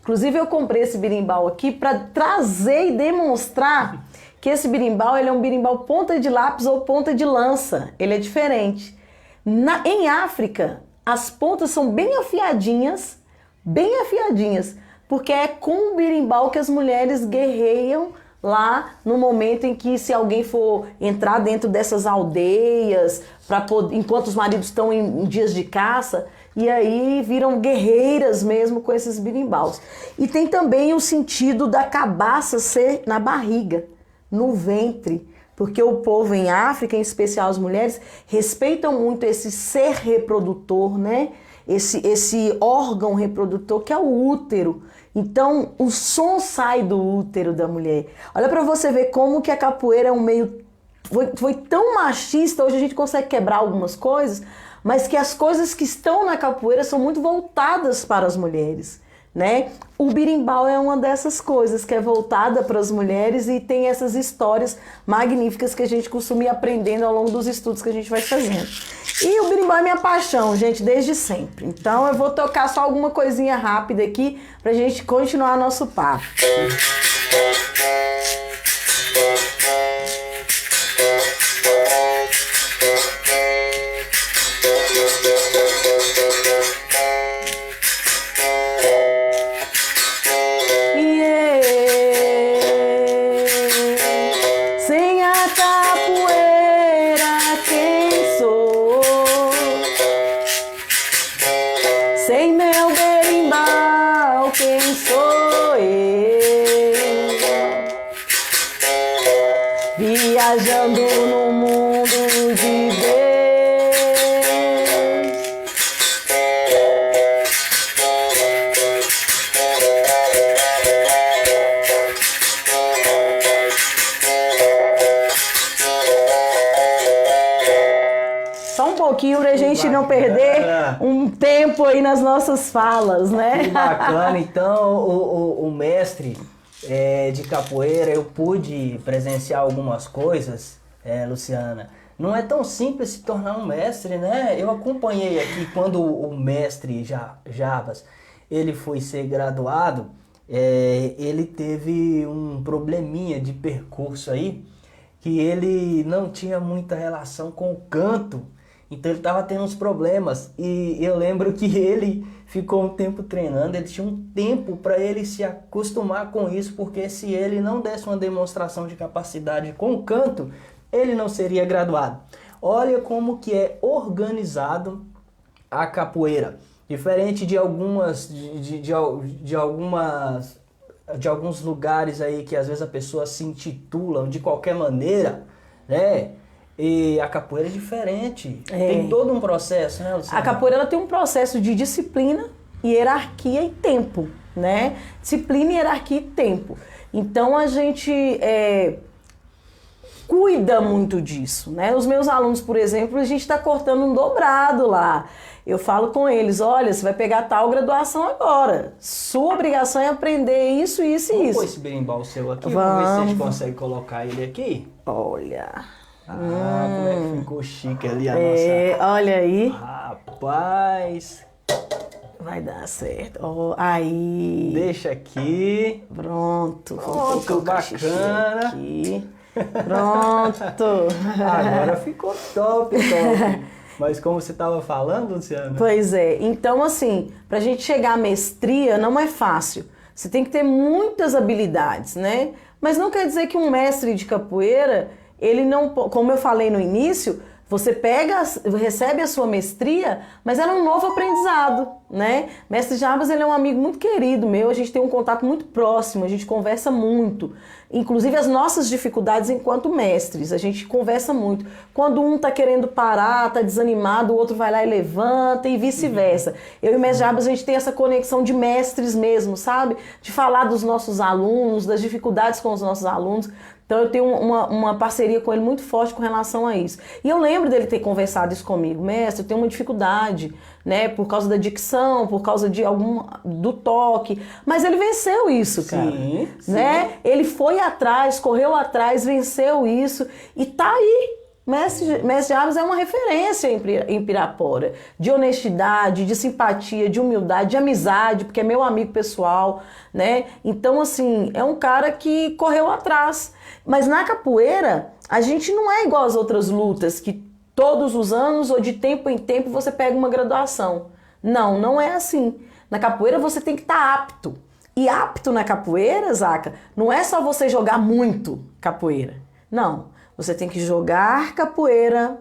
Inclusive, eu comprei esse berimbau aqui para trazer e demonstrar que esse berimbau ele é um berimbau ponta de lápis ou ponta de lança. Ele é diferente. Em África, as pontas são bem afiadinhas, porque é com o berimbau que as mulheres guerreiam lá no momento em que, se alguém for entrar dentro dessas aldeias, enquanto os maridos estão em dias de caça, e aí viram guerreiras mesmo com esses berimbaus. E tem também o sentido da cabaça ser na barriga, no ventre, porque o povo em África, em especial as mulheres, respeitam muito esse ser reprodutor, né? Esse órgão reprodutor que é o útero. Então, o som sai do útero da mulher. Olha para você ver como que a capoeira é um meio... Foi tão machista, hoje a gente consegue quebrar algumas coisas, mas que as coisas que estão na capoeira são muito voltadas para as mulheres, né? O berimbau é uma dessas coisas que é voltada para as mulheres e tem essas histórias magníficas que a gente costuma ir aprendendo ao longo dos estudos que a gente vai fazendo. E o berimbau é minha paixão, gente, desde sempre. Então eu vou tocar só alguma coisinha rápida aqui pra gente continuar nosso papo. viajando no mundo de Deus. Só um pouquinho pra gente não perder um tempo aí nas nossas falas, né? Que bacana. Então, o mestre de capoeira, eu pude presenciar algumas coisas, Luciana. Não é tão simples se tornar um mestre, né? Eu acompanhei aqui quando o mestre Jarbas, ele foi ser graduado, ele teve um probleminha de percurso aí, que ele não tinha muita relação com o canto. Então ele estava tendo uns problemas e eu lembro que ele ficou um tempo treinando, ele tinha um tempo para ele se acostumar com isso, porque se ele não desse uma demonstração de capacidade com o canto, ele não seria graduado. Olha como que é organizado a capoeira. Diferente de alguns lugares aí que às vezes a pessoa se intitulam de qualquer maneira, né? E a capoeira é diferente. Tem todo um processo, né, Luciana? A capoeira ela tem um processo de disciplina, hierarquia e tempo, né? Disciplina, hierarquia e tempo. Então a gente cuida muito disso, né? Os meus alunos, por exemplo, a gente está cortando um dobrado lá. Eu falo com eles, olha, você vai pegar tal graduação agora. Sua obrigação é aprender isso, isso e Vamos isso. pôr esse berimbau seu aqui, Vamos ver se a gente consegue colocar ele aqui. Olha... como é que ficou chique ali a nossa... Olha aí. Rapaz. Vai dar certo. Aí. Deixa aqui. Pronto. Ficou bacana. Aqui. Pronto. Agora ficou top. Mas como você estava falando, Luciana? Pois é. Então, assim, pra gente chegar à mestria não é fácil. Você tem que ter muitas habilidades, né? Mas não quer dizer que um mestre de capoeira... Ele não, como eu falei no início, você recebe a sua mestria, mas é um novo aprendizado, né? Mestre Jarbas, ele é um amigo muito querido meu, a gente tem um contato muito próximo, a gente conversa muito. Inclusive as nossas dificuldades enquanto mestres, a gente conversa muito. Quando um tá querendo parar, tá desanimado, o outro vai lá e levanta e vice-versa. Eu e o mestre Jarbas, a gente tem essa conexão de mestres mesmo, sabe? De falar dos nossos alunos, das dificuldades com os nossos alunos. Então eu tenho uma parceria com ele muito forte com relação a isso. E eu lembro dele ter conversado isso comigo. Mestre, eu tenho uma dificuldade, né? Por causa da dicção, por causa do toque. Mas ele venceu isso, cara. Sim, né? Ele foi atrás, correu atrás, venceu isso e tá aí. Mestre Jarbas é uma referência em Pirapora, de honestidade, de simpatia, de humildade, de amizade, porque é meu amigo pessoal, né? Então, assim, é um cara que correu atrás. Mas na capoeira, a gente não é igual às outras lutas, que todos os anos ou de tempo em tempo você pega uma graduação. Não, não é assim. Na capoeira você tem que estar apto. E apto na capoeira, Zaca, não é só você jogar muito capoeira. Não. Você tem que jogar capoeira,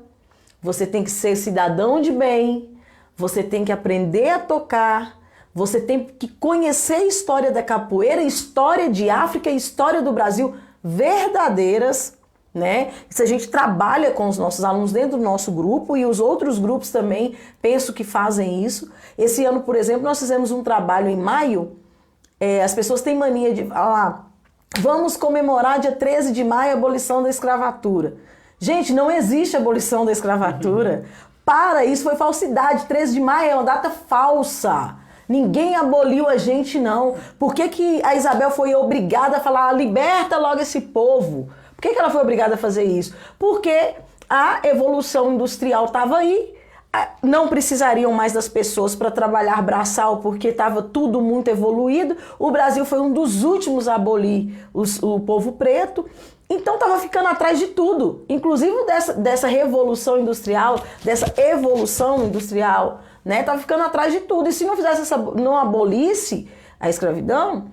você tem que ser cidadão de bem, você tem que aprender a tocar, você tem que conhecer a história da capoeira, história de África e história do Brasil verdadeiras, né? Se a gente trabalha com os nossos alunos dentro do nosso grupo e os outros grupos também penso que fazem isso. Esse ano, por exemplo, nós fizemos um trabalho em maio, as pessoas têm mania de falar... Vamos comemorar dia 13 de maio a abolição da escravatura. Gente, não existe abolição da escravatura. Para, isso foi falsidade. 13 de maio é uma data falsa. Ninguém aboliu a gente, não. Por que a Isabel foi obrigada a falar, liberta logo esse povo? Por que ela foi obrigada a fazer isso? Porque a evolução industrial estava aí. Não precisariam mais das pessoas para trabalhar braçal porque estava tudo muito evoluído. O Brasil foi um dos últimos a abolir o povo preto. Então estava ficando atrás de tudo, inclusive dessa revolução industrial, dessa evolução industrial, né? Estava ficando atrás de tudo. E se não abolisse a escravidão,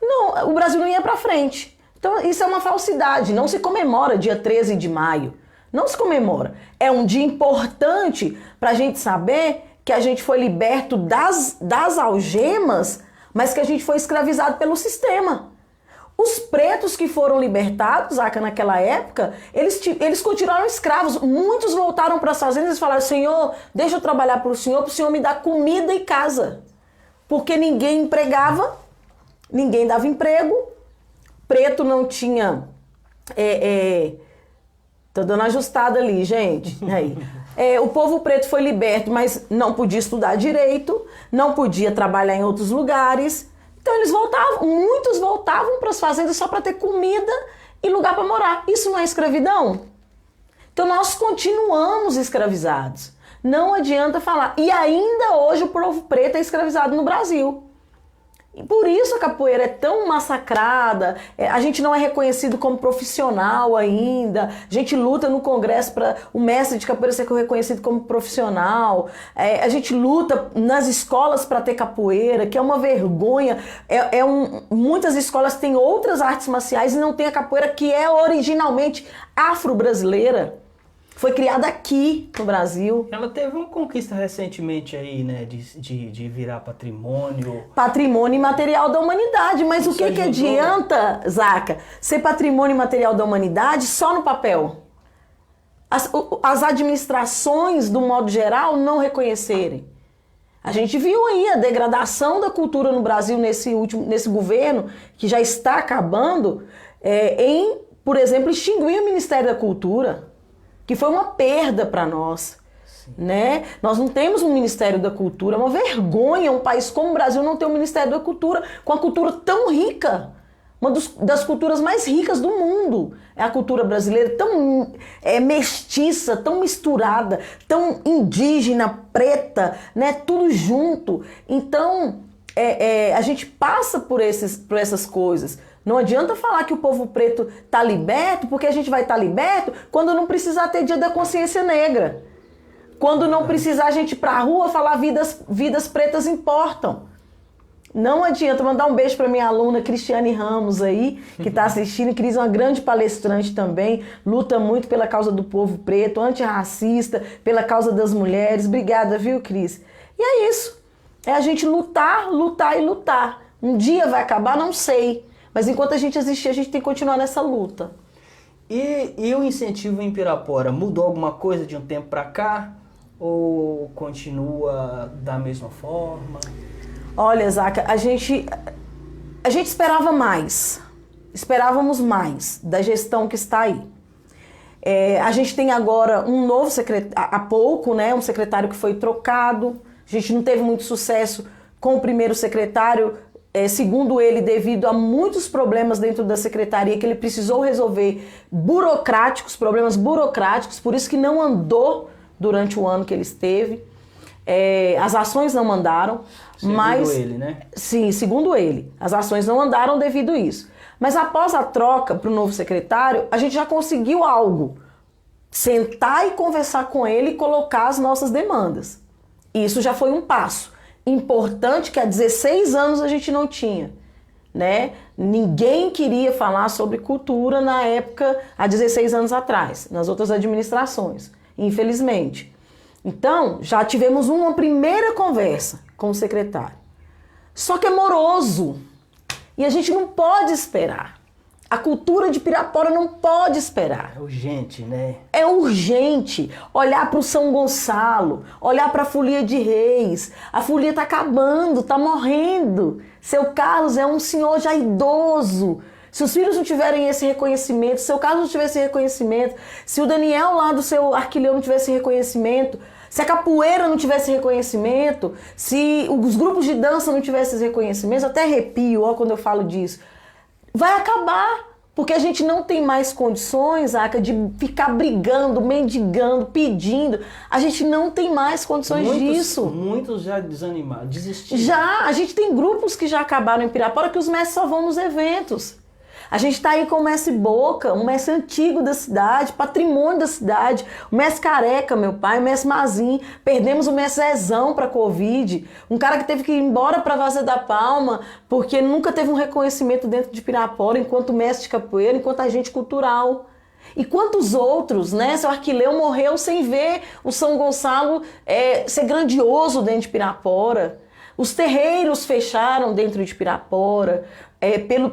não, o Brasil não ia para frente. Então isso é uma falsidade. Não se comemora dia 13 de maio. Não se comemora. É um dia importante para a gente saber que a gente foi liberto das algemas, mas que a gente foi escravizado pelo sistema. Os pretos que foram libertados, Zaca, naquela época, eles continuaram escravos. Muitos voltaram para as fazendas e falaram: Senhor, deixa eu trabalhar para o Senhor me dar comida e casa. Porque ninguém empregava, ninguém dava emprego, preto não tinha... Tô dando uma ajustada ali, gente. Aí. O povo preto foi liberto, mas não podia estudar direito, não podia trabalhar em outros lugares. Então eles voltavam, muitos voltavam para as fazendas só para ter comida e lugar para morar. Isso não é escravidão? Então nós continuamos escravizados. Não adianta falar. E ainda hoje o povo preto é escravizado no Brasil. E por isso a capoeira é tão massacrada, a gente não é reconhecido como profissional ainda, a gente luta no Congresso para o mestre de capoeira ser reconhecido como profissional, a gente luta nas escolas para ter capoeira, que é uma vergonha, muitas escolas têm outras artes marciais e não tem a capoeira, que é originalmente afro-brasileira. Foi criada aqui no Brasil. Ela teve uma conquista recentemente aí, né? De virar patrimônio. Patrimônio imaterial da humanidade. Mas isso o que adianta, Zaca, ser patrimônio imaterial da humanidade só no papel? As administrações, do modo geral, não reconhecerem. A gente viu aí a degradação da cultura no Brasil nesse governo, que já está acabando, por exemplo, extinguir o Ministério da Cultura, que foi uma perda para nós, né? Nós não temos um Ministério da Cultura, é uma vergonha um país como o Brasil não ter um Ministério da Cultura, com uma cultura tão rica, uma das culturas mais ricas do mundo. É a cultura brasileira, tão mestiça, tão misturada, tão indígena, preta, né? Tudo junto. Então, a gente passa por essas coisas. Não adianta falar que o povo preto está liberto, porque a gente vai estar liberto quando não precisar ter dia da consciência negra. Quando não precisar a gente ir para a rua falar vidas pretas importam. Não adianta. Mandar um beijo para minha aluna Cristiane Ramos aí, que está assistindo. Cris é uma grande palestrante também, luta muito pela causa do povo preto, antirracista, pela causa das mulheres. Obrigada, viu, Cris? E é isso. É a gente lutar, lutar e lutar. Um dia vai acabar? Não sei. Mas enquanto a gente existir, a gente tem que continuar nessa luta. E o incentivo em Pirapora mudou alguma coisa de um tempo para cá? Ou continua da mesma forma? Olha, Zaca, a gente esperava mais. Esperávamos mais da gestão que está aí. A gente tem agora um novo secretário, há pouco, né, um secretário que foi trocado. A gente não teve muito sucesso com o primeiro secretário, segundo ele, devido a muitos problemas dentro da secretaria que ele precisou resolver, problemas burocráticos, por isso que não andou durante o ano que ele esteve. As ações não andaram. Segundo ele, né? Sim, segundo ele. As ações não andaram devido a isso. Mas após a troca para o novo secretário, a gente já conseguiu algo. Sentar e conversar com ele e colocar as nossas demandas. Isso já foi um passo importante que há 16 anos a gente não tinha, né? Ninguém queria falar sobre cultura na época, há 16 anos atrás, nas outras administrações, infelizmente. Então, já tivemos uma primeira conversa com o secretário. Só que é moroso e a gente não pode esperar. A cultura de Pirapora não pode esperar. É urgente, né? É urgente olhar para o São Gonçalo, olhar para a Folia de Reis. A folia está acabando, está morrendo. Seu Carlos é um senhor já idoso. Se os filhos não tiverem esse reconhecimento, se seu Carlos não tivesse reconhecimento, se o Daniel lá do seu Arquileu não tivesse reconhecimento, se a capoeira não tivesse reconhecimento, se os grupos de dança não tivessem reconhecimento, até arrepio quando eu falo disso. Vai acabar, porque a gente não tem mais condições, Aca, de ficar brigando, mendigando, pedindo. A gente não tem mais condições disso. Muitos já desanimaram, desistiram. Já, a gente tem grupos que já acabaram em Pirapora que os mestres só vão nos eventos. A gente está aí com o mestre Boca, um mestre antigo da cidade, patrimônio da cidade, o mestre Careca, meu pai, o mestre Mazin. Perdemos o mestre Zezão para a Covid, um cara que teve que ir embora para Vaza da Palma, porque nunca teve um reconhecimento dentro de Pirapora, enquanto mestre de capoeira, enquanto agente cultural. E quantos outros, né? Seu Arquileu morreu sem ver o São Gonçalo ser grandioso dentro de Pirapora. Os terreiros fecharam dentro de Pirapora.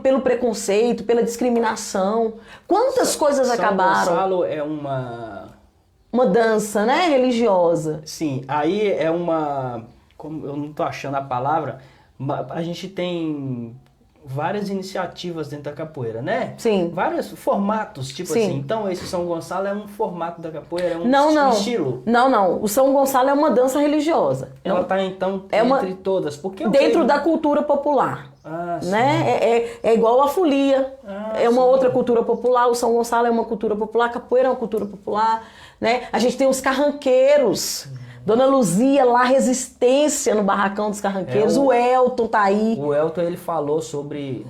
pelo preconceito, pela discriminação. Quantas coisas acabaram? São Gonçalo é uma dança, né, religiosa. Sim, aí é uma... Como eu não tô achando a palavra, a gente tem várias iniciativas dentro da capoeira, né? Sim. Vários formatos, tipo Sim. assim. Então, esse São Gonçalo é um formato da capoeira, é um Não. estilo. Não. O São Gonçalo é uma dança religiosa. Ela tá, então, entre todas. Porque dentro da cultura popular. Ah, sim. Né? É igual a folia. É uma sim. outra cultura popular. O São Gonçalo é uma cultura popular. A capoeira é uma cultura popular. Né? A gente tem os carranqueiros. Dona Luzia lá, resistência no barracão dos carranqueiros. O Elton tá aí. O Elton, ele falou sobre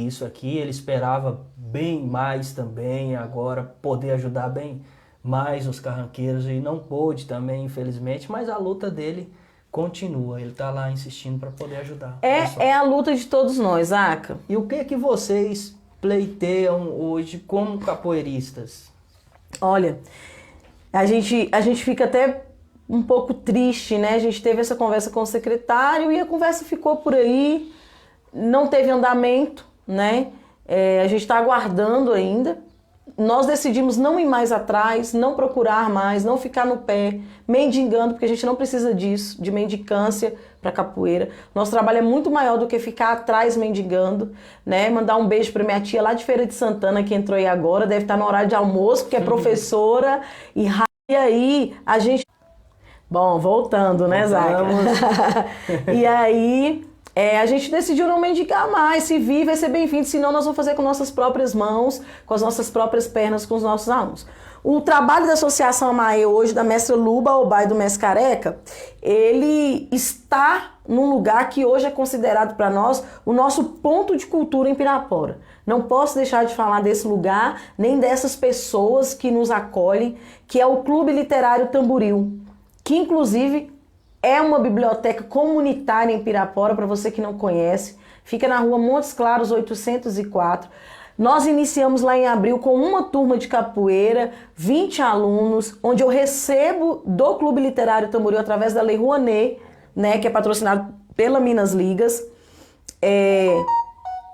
isso aqui. Ele esperava bem mais também agora, poder ajudar bem mais os carranqueiros. E não pôde também, infelizmente. Mas a luta dele continua. Ele tá lá insistindo para poder ajudar. É a luta de todos nós, Aca. E o que é que vocês pleiteiam hoje como capoeiristas? Olha, a gente fica até um pouco triste, né? A gente teve essa conversa com o secretário e a conversa ficou por aí, não teve andamento, né? A gente está aguardando ainda. Nós decidimos não ir mais atrás, não procurar mais, não ficar no pé, mendigando, porque a gente não precisa disso, de mendicância para capoeira. Nosso trabalho é muito maior do que ficar atrás mendigando, né? Mandar um beijo para minha tia lá de Feira de Santana, que entrou aí agora, deve estar no horário de almoço, porque é professora, e aí a gente... Bom, voltando, né, Zaca? E aí, a gente decidiu não mendigar mais. Se vir, vai ser bem-vindo. Senão, nós vamos fazer com nossas próprias mãos, com as nossas próprias pernas, com os nossos alunos. O trabalho da Associação Amaê hoje, da mestra Luba Obai do Mestre Careca, ele está num lugar que hoje é considerado para nós o nosso ponto de cultura em Pirapora. Não posso deixar de falar desse lugar, nem dessas pessoas que nos acolhem, que é o Clube Literário Tamboril, que inclusive é uma biblioteca comunitária em Pirapora, para você que não conhece. Fica na rua Montes Claros 804. Nós iniciamos lá em abril com uma turma de capoeira, 20 alunos, onde eu recebo do Clube Literário Tamboril através da Lei Rouanet, né, que é patrocinado pela Minas Ligas,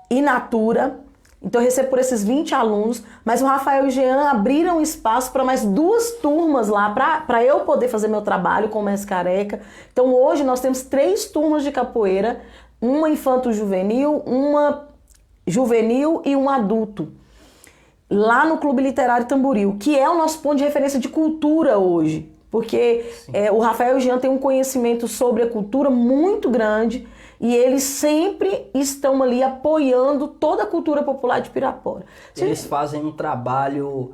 Inatura. Então eu recebo por esses 20 alunos, mas o Rafael e o Jean abriram espaço para mais 2 turmas lá, para eu poder fazer meu trabalho com o Mestre Careca. Então hoje nós temos 3 turmas de capoeira, uma infanto-juvenil, uma juvenil e um adulto, lá no Clube Literário Tamboril, que é o nosso ponto de referência de cultura hoje, porque o Rafael e o Jean têm um conhecimento sobre a cultura muito grande, e eles sempre estão ali apoiando toda a cultura popular de Pirapora. Eles fazem um trabalho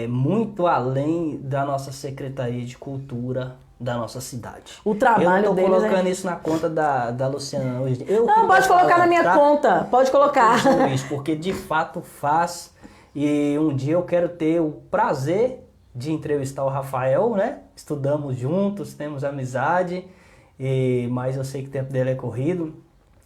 muito além da nossa Secretaria de Cultura da nossa cidade. O trabalho eu deles tô colocando isso na conta da Luciana hoje. Não, pode colocar na minha conta, pode colocar. Isso, porque de fato faz, e um dia eu quero ter o prazer de entrevistar o Rafael, né? Estudamos juntos, temos amizade, mas eu sei que o tempo dele é corrido.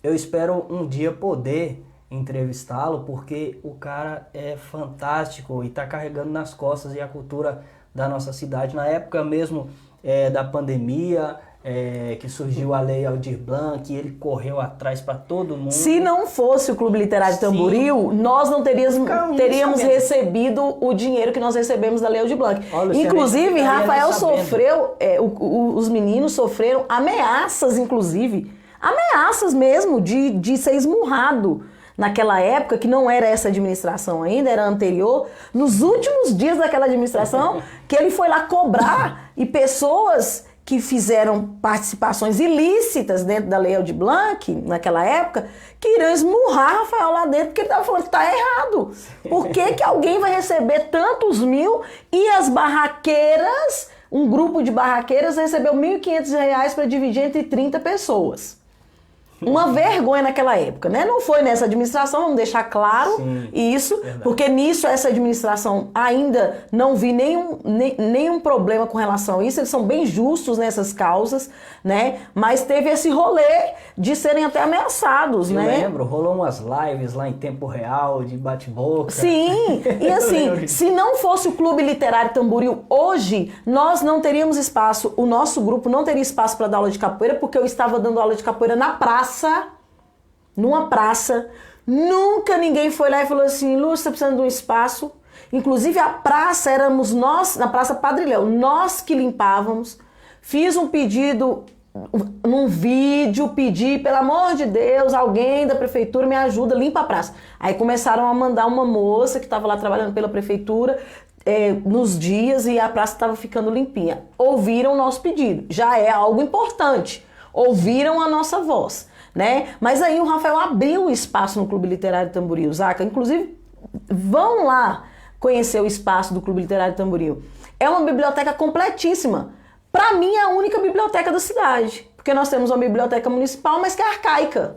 Eu espero um dia poder entrevistá-lo, porque o cara é fantástico e está carregando nas costas e a cultura da nossa cidade. Na época mesmo da pandemia, que surgiu a Lei Aldir Blanc, ele correu atrás para todo mundo. Se não fosse o Clube Literário Tamboril, nós não teríamos recebido o dinheiro que nós recebemos da Lei Aldir Blanc. Olha, inclusive, Rafael sofreu, os meninos sofreram ameaças, inclusive, ameaças mesmo de ser esmurrado. Naquela época, que não era essa administração ainda, era anterior, nos últimos dias daquela administração, que ele foi lá cobrar, e pessoas que fizeram participações ilícitas dentro da Lei Aldir Blanc, naquela época, queriam esmurrar Rafael lá dentro, porque ele estava falando que está errado. Por que alguém vai receber tantos mil e as barraqueiras, um grupo de barraqueiras recebeu R$ 1.500 para dividir entre 30 pessoas? Uma vergonha naquela época, né? Não foi nessa administração, vamos deixar claro isso, verdade. Porque nisso essa administração ainda não vi nenhum problema com relação a isso, eles são bem justos nessas causas, né? Mas teve esse rolê de serem até ameaçados, né? Eu lembro, rolou umas lives lá em tempo real, de bate-boca. Sim, e assim, se não fosse o Clube Literário Tamboril hoje, nós não teríamos espaço, o nosso grupo não teria espaço para dar aula de capoeira, porque eu estava dando aula de capoeira na praça, numa praça, Nunca ninguém foi lá e falou assim, Lúcia, tá precisando de um espaço. Inclusive a praça, éramos nós, na Praça Padre Léo, nós que limpávamos. Fiz um pedido num vídeo, pedi, pelo amor de Deus, alguém da prefeitura me ajuda, limpa a praça. Aí começaram a mandar uma moça que estava lá trabalhando pela prefeitura nos dias e a praça estava ficando limpinha. Ouviram o nosso pedido, já é algo importante. Ouviram a nossa voz, né? Mas aí o Rafael abriu o espaço no Clube Literário Tamboril, Zaca. Inclusive, vão lá conhecer o espaço do Clube Literário Tamboril. É uma biblioteca completíssima. Para mim, é a única biblioteca da cidade. Porque nós temos uma biblioteca municipal, mas que é arcaica.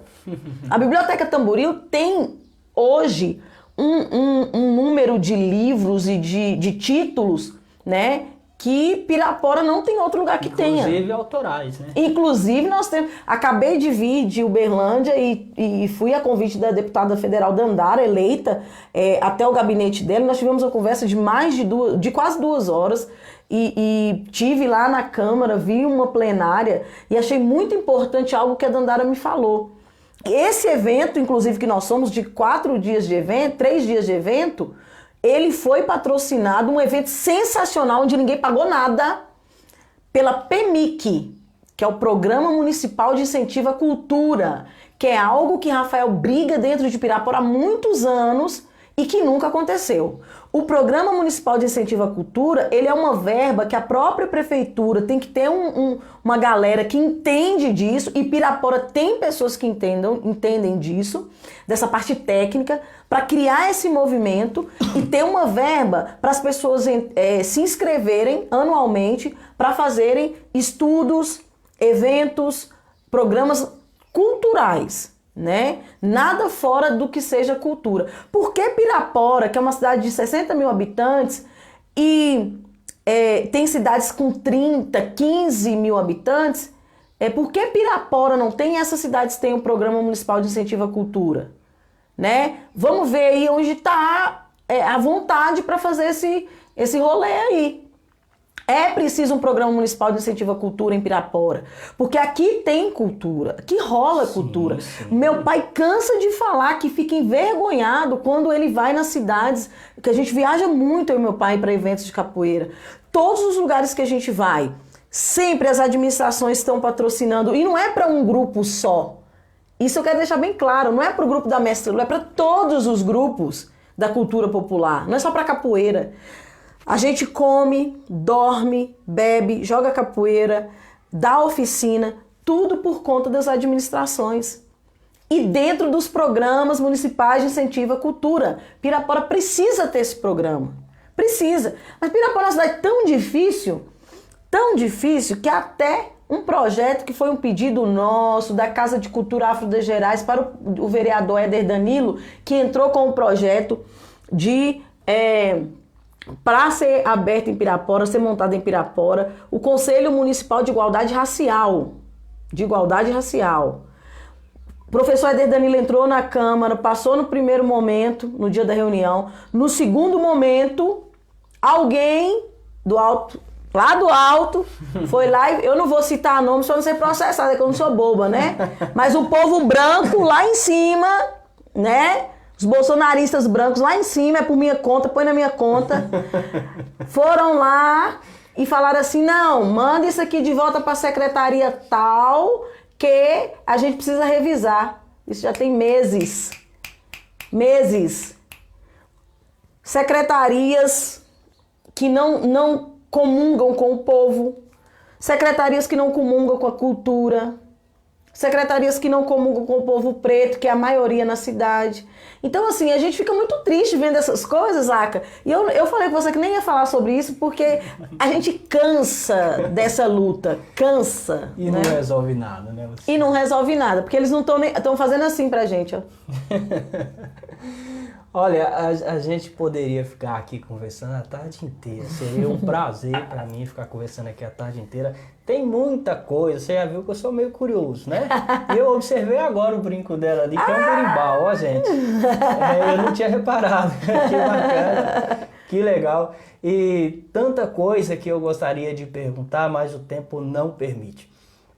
A Biblioteca Tamboril tem, hoje, um número de livros e de títulos, né? Que Pirapora não tem outro lugar que tenha. Inclusive autorais, né? Inclusive nós temos... Acabei de vir de Uberlândia e fui a convite da deputada federal Dandara, eleita, até o gabinete dela. Nós tivemos uma conversa de quase 2 horas. E tive lá na Câmara, vi uma plenária e achei muito importante algo que a Dandara me falou. Esse evento, inclusive, que nós somos de 4 dias de evento, 3 dias de evento, ele foi patrocinado, um evento sensacional, onde ninguém pagou nada, pela PMIC, que é o Programa Municipal de Incentivo à Cultura, que é algo que Rafael briga dentro de Pirapora há muitos anos e que nunca aconteceu. O Programa Municipal de Incentivo à Cultura, ele é uma verba que a própria prefeitura tem que ter uma galera que entende disso, e Pirapora tem pessoas que entendem disso, dessa parte técnica, para criar esse movimento e ter uma verba para as pessoas se inscreverem anualmente para fazerem estudos, eventos, programas culturais. Né? Nada fora do que seja cultura. Por que Pirapora, que é uma cidade de 60 mil habitantes, e tem cidades com 30, 15 mil habitantes, por que Pirapora não tem e essas cidades têm um programa municipal de incentivo à cultura? Né? Vamos ver aí onde está a vontade para fazer esse rolê aí. É preciso um programa municipal de incentivo à cultura em Pirapora, porque aqui tem cultura, aqui rola cultura. Sim. Meu pai cansa de falar que fica envergonhado quando ele vai nas cidades, que a gente viaja muito, eu e meu pai, para eventos de capoeira. Todos os lugares que a gente vai, sempre as administrações estão patrocinando, e não é para um grupo só. Isso eu quero deixar bem claro, não é para o grupo da Mestre Lu, é para todos os grupos da cultura popular, não é só para capoeira. A gente come, dorme, bebe, joga capoeira, dá oficina, tudo por conta das administrações. E dentro dos programas municipais de incentivo à cultura. Pirapora precisa ter esse programa. Precisa. Mas Pirapora é uma cidade tão difícil, que até um projeto que foi um pedido nosso, da Casa de Cultura Afro das Gerais, para o vereador Éder Danilo, que entrou com um projeto de... para ser aberto em Pirapora, ser montado em Pirapora, o Conselho Municipal de Igualdade Racial. O professor Éder Danilo entrou na Câmara, passou no primeiro momento, no dia da reunião. No segundo momento, alguém lá do alto, foi lá, e eu não vou citar nome, só não ser processado, é que eu não sou boba, né? Mas o povo branco lá em cima, né? Os bolsonaristas brancos lá em cima, é por minha conta, põe na minha conta. Foram lá e falaram assim, não, manda isso aqui de volta para a secretaria tal, que a gente precisa revisar. Isso já tem meses. Secretarias que não comungam com o povo. Secretarias que não comungam com a cultura. Secretarias que não comungam com o povo preto, que é a maioria na cidade. Então, assim, a gente fica muito triste vendo essas coisas, Zaca. E eu falei com você que nem ia falar sobre isso, porque a gente cansa dessa luta. Cansa. E né? não resolve nada, né? E não resolve nada, porque eles não estão fazendo assim pra gente, ó. Olha, a gente poderia ficar aqui conversando a tarde inteira. Seria um prazer para mim ficar conversando aqui a tarde inteira. Tem muita coisa, você já viu que eu sou meio curioso, né? E eu observei agora o brinco dela ali, que é um berimbau, ó, gente. Eu não tinha reparado. Que bacana, que legal. E tanta coisa que eu gostaria de perguntar, mas o tempo não permite.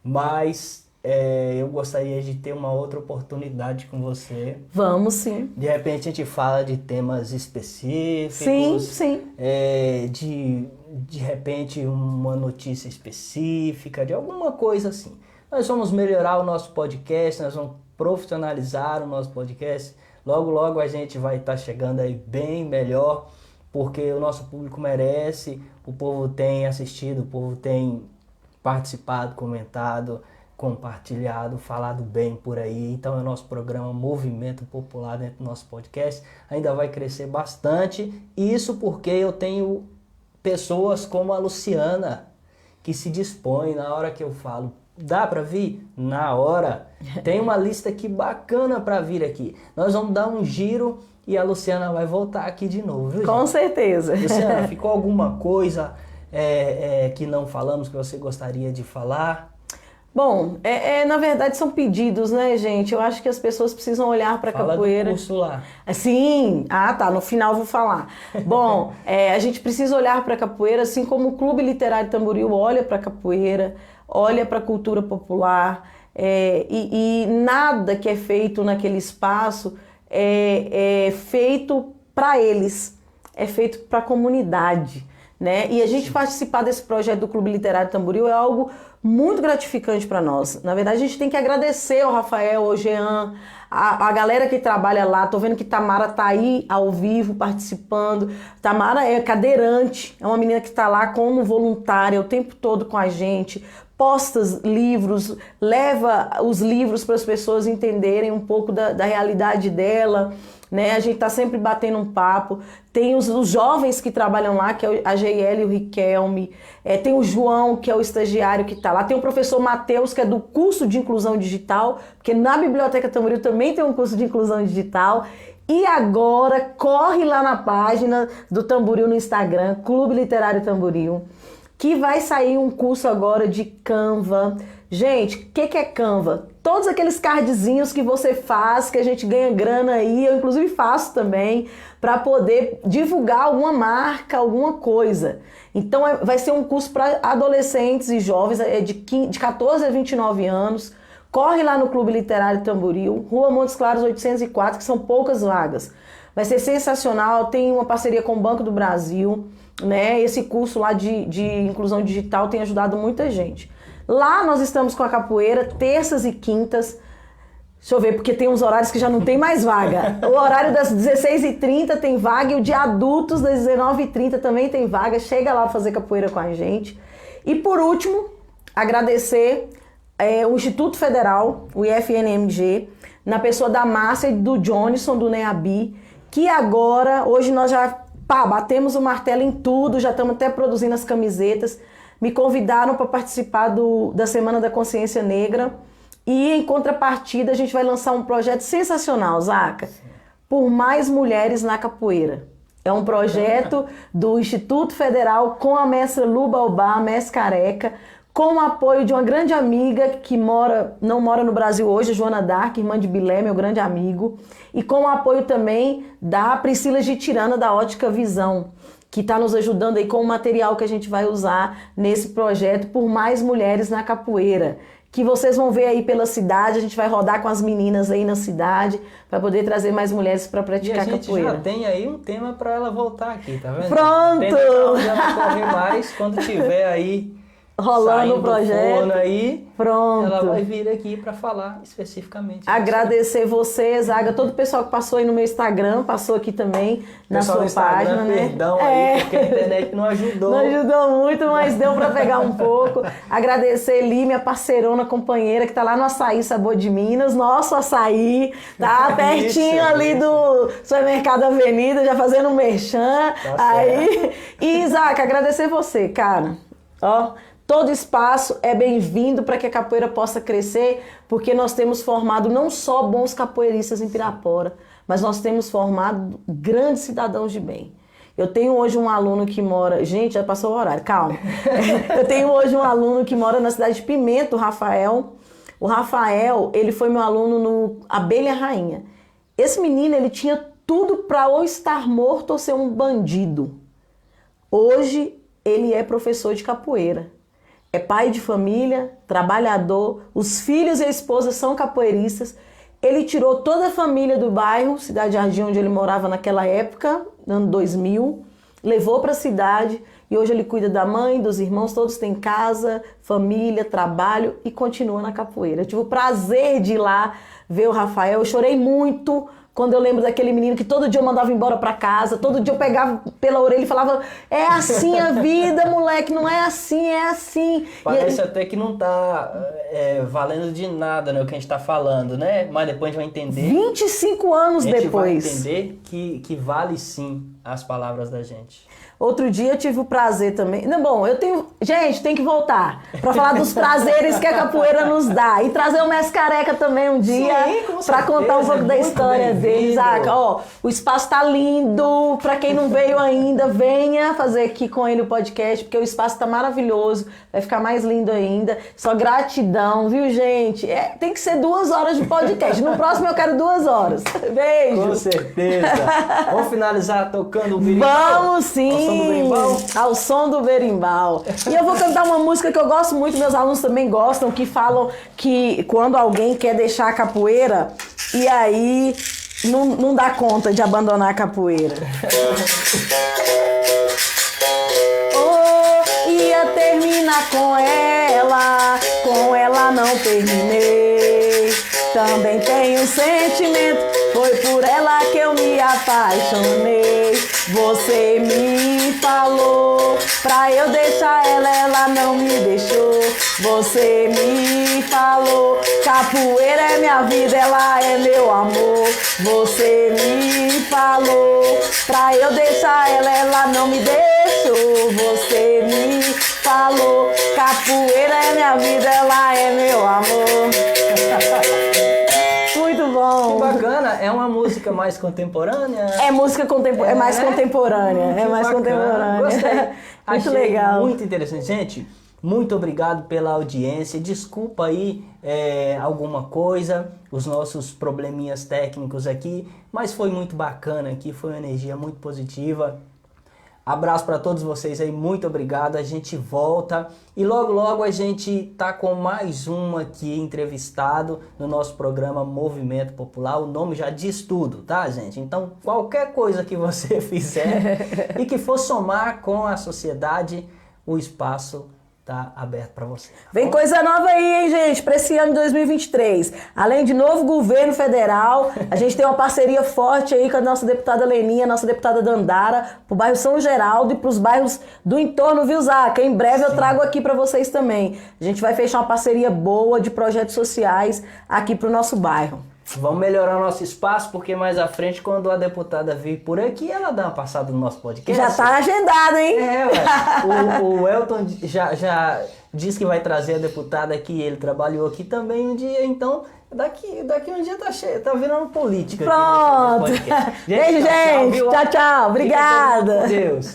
Mas eu gostaria de ter uma outra oportunidade com você. Vamos, sim. De repente a gente fala de temas específicos. Sim, sim. De repente uma notícia específica, de alguma coisa assim. Nós vamos melhorar o nosso podcast, nós vamos profissionalizar o nosso podcast. Logo, logo a gente vai estar chegando aí bem melhor, porque o nosso público merece, o povo tem assistido, o povo tem participado, comentado, compartilhado, falado bem por aí. Então é o nosso programa Movimento Popular dentro do nosso podcast. Ainda vai crescer bastante. Isso porque eu tenho pessoas como a Luciana que se dispõem na hora que eu falo. Dá para vir? Na hora. Tem uma lista aqui bacana para vir aqui. Nós vamos dar um giro e a Luciana vai voltar aqui de novo, viu, Com gente? certeza. Luciana, ficou alguma coisa que não falamos que você gostaria de falar? Bom, na verdade são pedidos, né, gente? Eu acho que as pessoas precisam olhar para a capoeira. Fala do curso lá. Sim, tá, no final vou falar. Bom, a gente precisa olhar para a capoeira, assim como o Clube Literário Tamboril olha para a capoeira, olha para a cultura popular, e nada que é feito naquele espaço é feito para eles, é feito para a comunidade, né? E a gente participar desse projeto do Clube Literário Tamboril é algo muito gratificante para nós. Na verdade, a gente tem que agradecer ao Rafael, ao Jean, a galera que trabalha lá. Tô vendo que Tamara tá aí ao vivo participando. Tamara é cadeirante, é uma menina que tá lá como voluntária o tempo todo com a gente. Posta livros, leva os livros para as pessoas entenderem um pouco da realidade dela, né? A gente tá sempre batendo um papo. Tem os jovens que trabalham lá, que é a GL e o Riquelme. Tem o João, que é o estagiário que tá lá. Tem o professor Matheus, que é do curso de inclusão digital, porque na Biblioteca Tamboril também tem um curso de inclusão digital. E agora, corre lá na página do Tamboril no Instagram, Clube Literário Tamboril, que vai sair um curso agora de Canva. Gente, o que é Canva? Todos aqueles cardzinhos que você faz, que a gente ganha grana aí, eu inclusive faço também, para poder divulgar alguma marca, alguma coisa. Então vai ser um curso para adolescentes e jovens de 14 a 29 anos. Corre lá no Clube Literário Tamboril, Rua Montes Claros 804, que são poucas vagas. Vai ser sensacional, tem uma parceria com o Banco do Brasil, né? Esse curso lá de inclusão digital tem ajudado muita gente. Lá nós estamos com a capoeira, terças e quintas. Deixa eu ver, porque tem uns horários que já não tem mais vaga. O horário das 16h30 tem vaga e o de adultos das 19h30 também tem vaga. Chega lá fazer capoeira com a gente. E por último, agradecer o Instituto Federal, o IFNMG, na pessoa da Márcia e do Johnson, do NEABI, que agora, hoje nós já batemos o martelo em tudo, já estamos até produzindo as camisetas. Me convidaram para participar da Semana da Consciência Negra e, em contrapartida, a gente vai lançar um projeto sensacional, Zaca, por mais mulheres na capoeira. É um projeto do Instituto Federal com a mestra Lu Baubá, mestre careca, com o apoio de uma grande amiga que não mora no Brasil hoje, Joana Dark, irmã de Bilé, meu grande amigo, e com o apoio também da Priscila Gitirana, da Ótica Visão, que está nos ajudando aí com o material que a gente vai usar nesse projeto por mais mulheres na capoeira, que vocês vão ver aí pela cidade. A gente vai rodar com as meninas aí na cidade para poder trazer mais mulheres para praticar capoeira. E a gente já tem aí um tema para ela voltar aqui, tá vendo? Pronto! Tem pra ela correr mais quando tiver aí rolando o projeto. Forno aí, pronto. Ela vai vir aqui para falar especificamente. Agradecer você, Zaga, todo o pessoal que passou aí no meu Instagram, passou aqui também na sua página, né? Perdão aí, porque a internet não ajudou. Não ajudou muito, mas deu para pegar um pouco. Agradecer Li, minha parceirona, companheira, que tá lá no Açaí Sabor de Minas, nosso açaí, tá pertinho ali do Supermercado Avenida, já fazendo um merchan. Tá aí. certo. E, Zaga, agradecer você, cara. Ó, todo espaço é bem-vindo para que a capoeira possa crescer, porque nós temos formado não só bons capoeiristas em Pirapora, mas nós temos formado grandes cidadãos de bem. Eu tenho hoje um aluno que mora... Gente, já passou o horário, calma. Eu tenho hoje um aluno que mora na cidade de Pimenta, o Rafael. O Rafael, ele foi meu aluno no Abelha Rainha. Esse menino, ele tinha tudo para ou estar morto ou ser um bandido. Hoje, ele é professor de capoeira. é pai de família, trabalhador, os filhos e a esposa são capoeiristas. Ele tirou toda a família do bairro, Cidade Jardim, onde ele morava naquela época, no ano 2000, levou para a cidade e hoje ele cuida da mãe, dos irmãos, todos têm casa, família, trabalho e continua na capoeira. Eu tive o prazer de ir lá ver o Rafael, eu chorei muito quando eu lembro daquele menino que todo dia eu mandava embora pra casa, todo dia eu pegava pela orelha e falava, é assim a vida, moleque, não é assim, é assim. Parece até que não tá valendo de nada, né, o que a gente tá falando, né? Mas depois a gente vai entender. 25 anos depois. A gente vai entender que vale sim as palavras da gente. Outro dia eu tive o prazer também. Não, bom, eu tenho. Gente, tem que voltar pra falar dos prazeres que a capoeira nos dá. E trazer o Mestre Careca também um dia pra contar um pouco da história dele. Zaca, ó, o espaço tá lindo. Pra quem não veio ainda, venha fazer aqui com ele o podcast, porque o espaço tá maravilhoso. Vai ficar mais lindo ainda. Só gratidão, viu, gente? Tem que ser 2 horas de podcast. No próximo eu quero 2 horas. Beijo. Com certeza. Vamos finalizar tocando o berimbau? Vamos sim. Ao som do berimbau. E eu vou cantar uma música que eu gosto muito, meus alunos também gostam, que falam que quando alguém quer deixar a capoeira e aí não dá conta de abandonar a capoeira. Oh, ia terminar com ela não terminei. Também tenho sentimento, foi por ela que eu me apaixonei. Você me falou pra eu deixar ela não me deixou. Você me falou, capoeira é minha vida, ela é meu amor. Você me falou pra eu deixar ela não me deixou. Você me falou, capoeira é minha vida, ela é meu amor. Muito bom. Que bacana, é uma música mais contemporânea? É música contemporânea, é mais contemporânea, é mais bacana. contemporânea. Gostei. Muito Achei legal. Muito interessante. Gente, muito obrigado pela audiência. Desculpa aí alguma coisa, os nossos probleminhas técnicos aqui, mas foi muito bacana aqui, foi uma energia muito positiva. Abraço para todos vocês aí, muito obrigado, a gente volta e logo a gente tá com mais um aqui entrevistado no nosso programa Movimento Popular, o nome já diz tudo, tá, gente? Então qualquer coisa que você fizer e que for somar com a sociedade, o espaço tá aberto para você. Vem coisa nova aí, hein, gente, para esse ano de 2023. Além de novo governo federal, a gente tem uma parceria forte aí com a nossa deputada Leninha, nossa deputada Dandara, pro bairro São Geraldo e pros bairros do entorno, viu, Zaca? Em breve eu trago aqui para vocês também. A gente vai fechar uma parceria boa de projetos sociais aqui pro nosso bairro. Vamos melhorar o nosso espaço, porque mais à frente, quando a deputada vir por aqui, ela dá uma passada no nosso podcast. Já tá agendado, hein? Ué. O Elton já disse que vai trazer a deputada aqui, ele trabalhou aqui também um dia, então daqui um dia tá virando política. Pronto. Aqui nesse podcast. Beijo, gente. Tchau, tchau. Obrigada. Deus.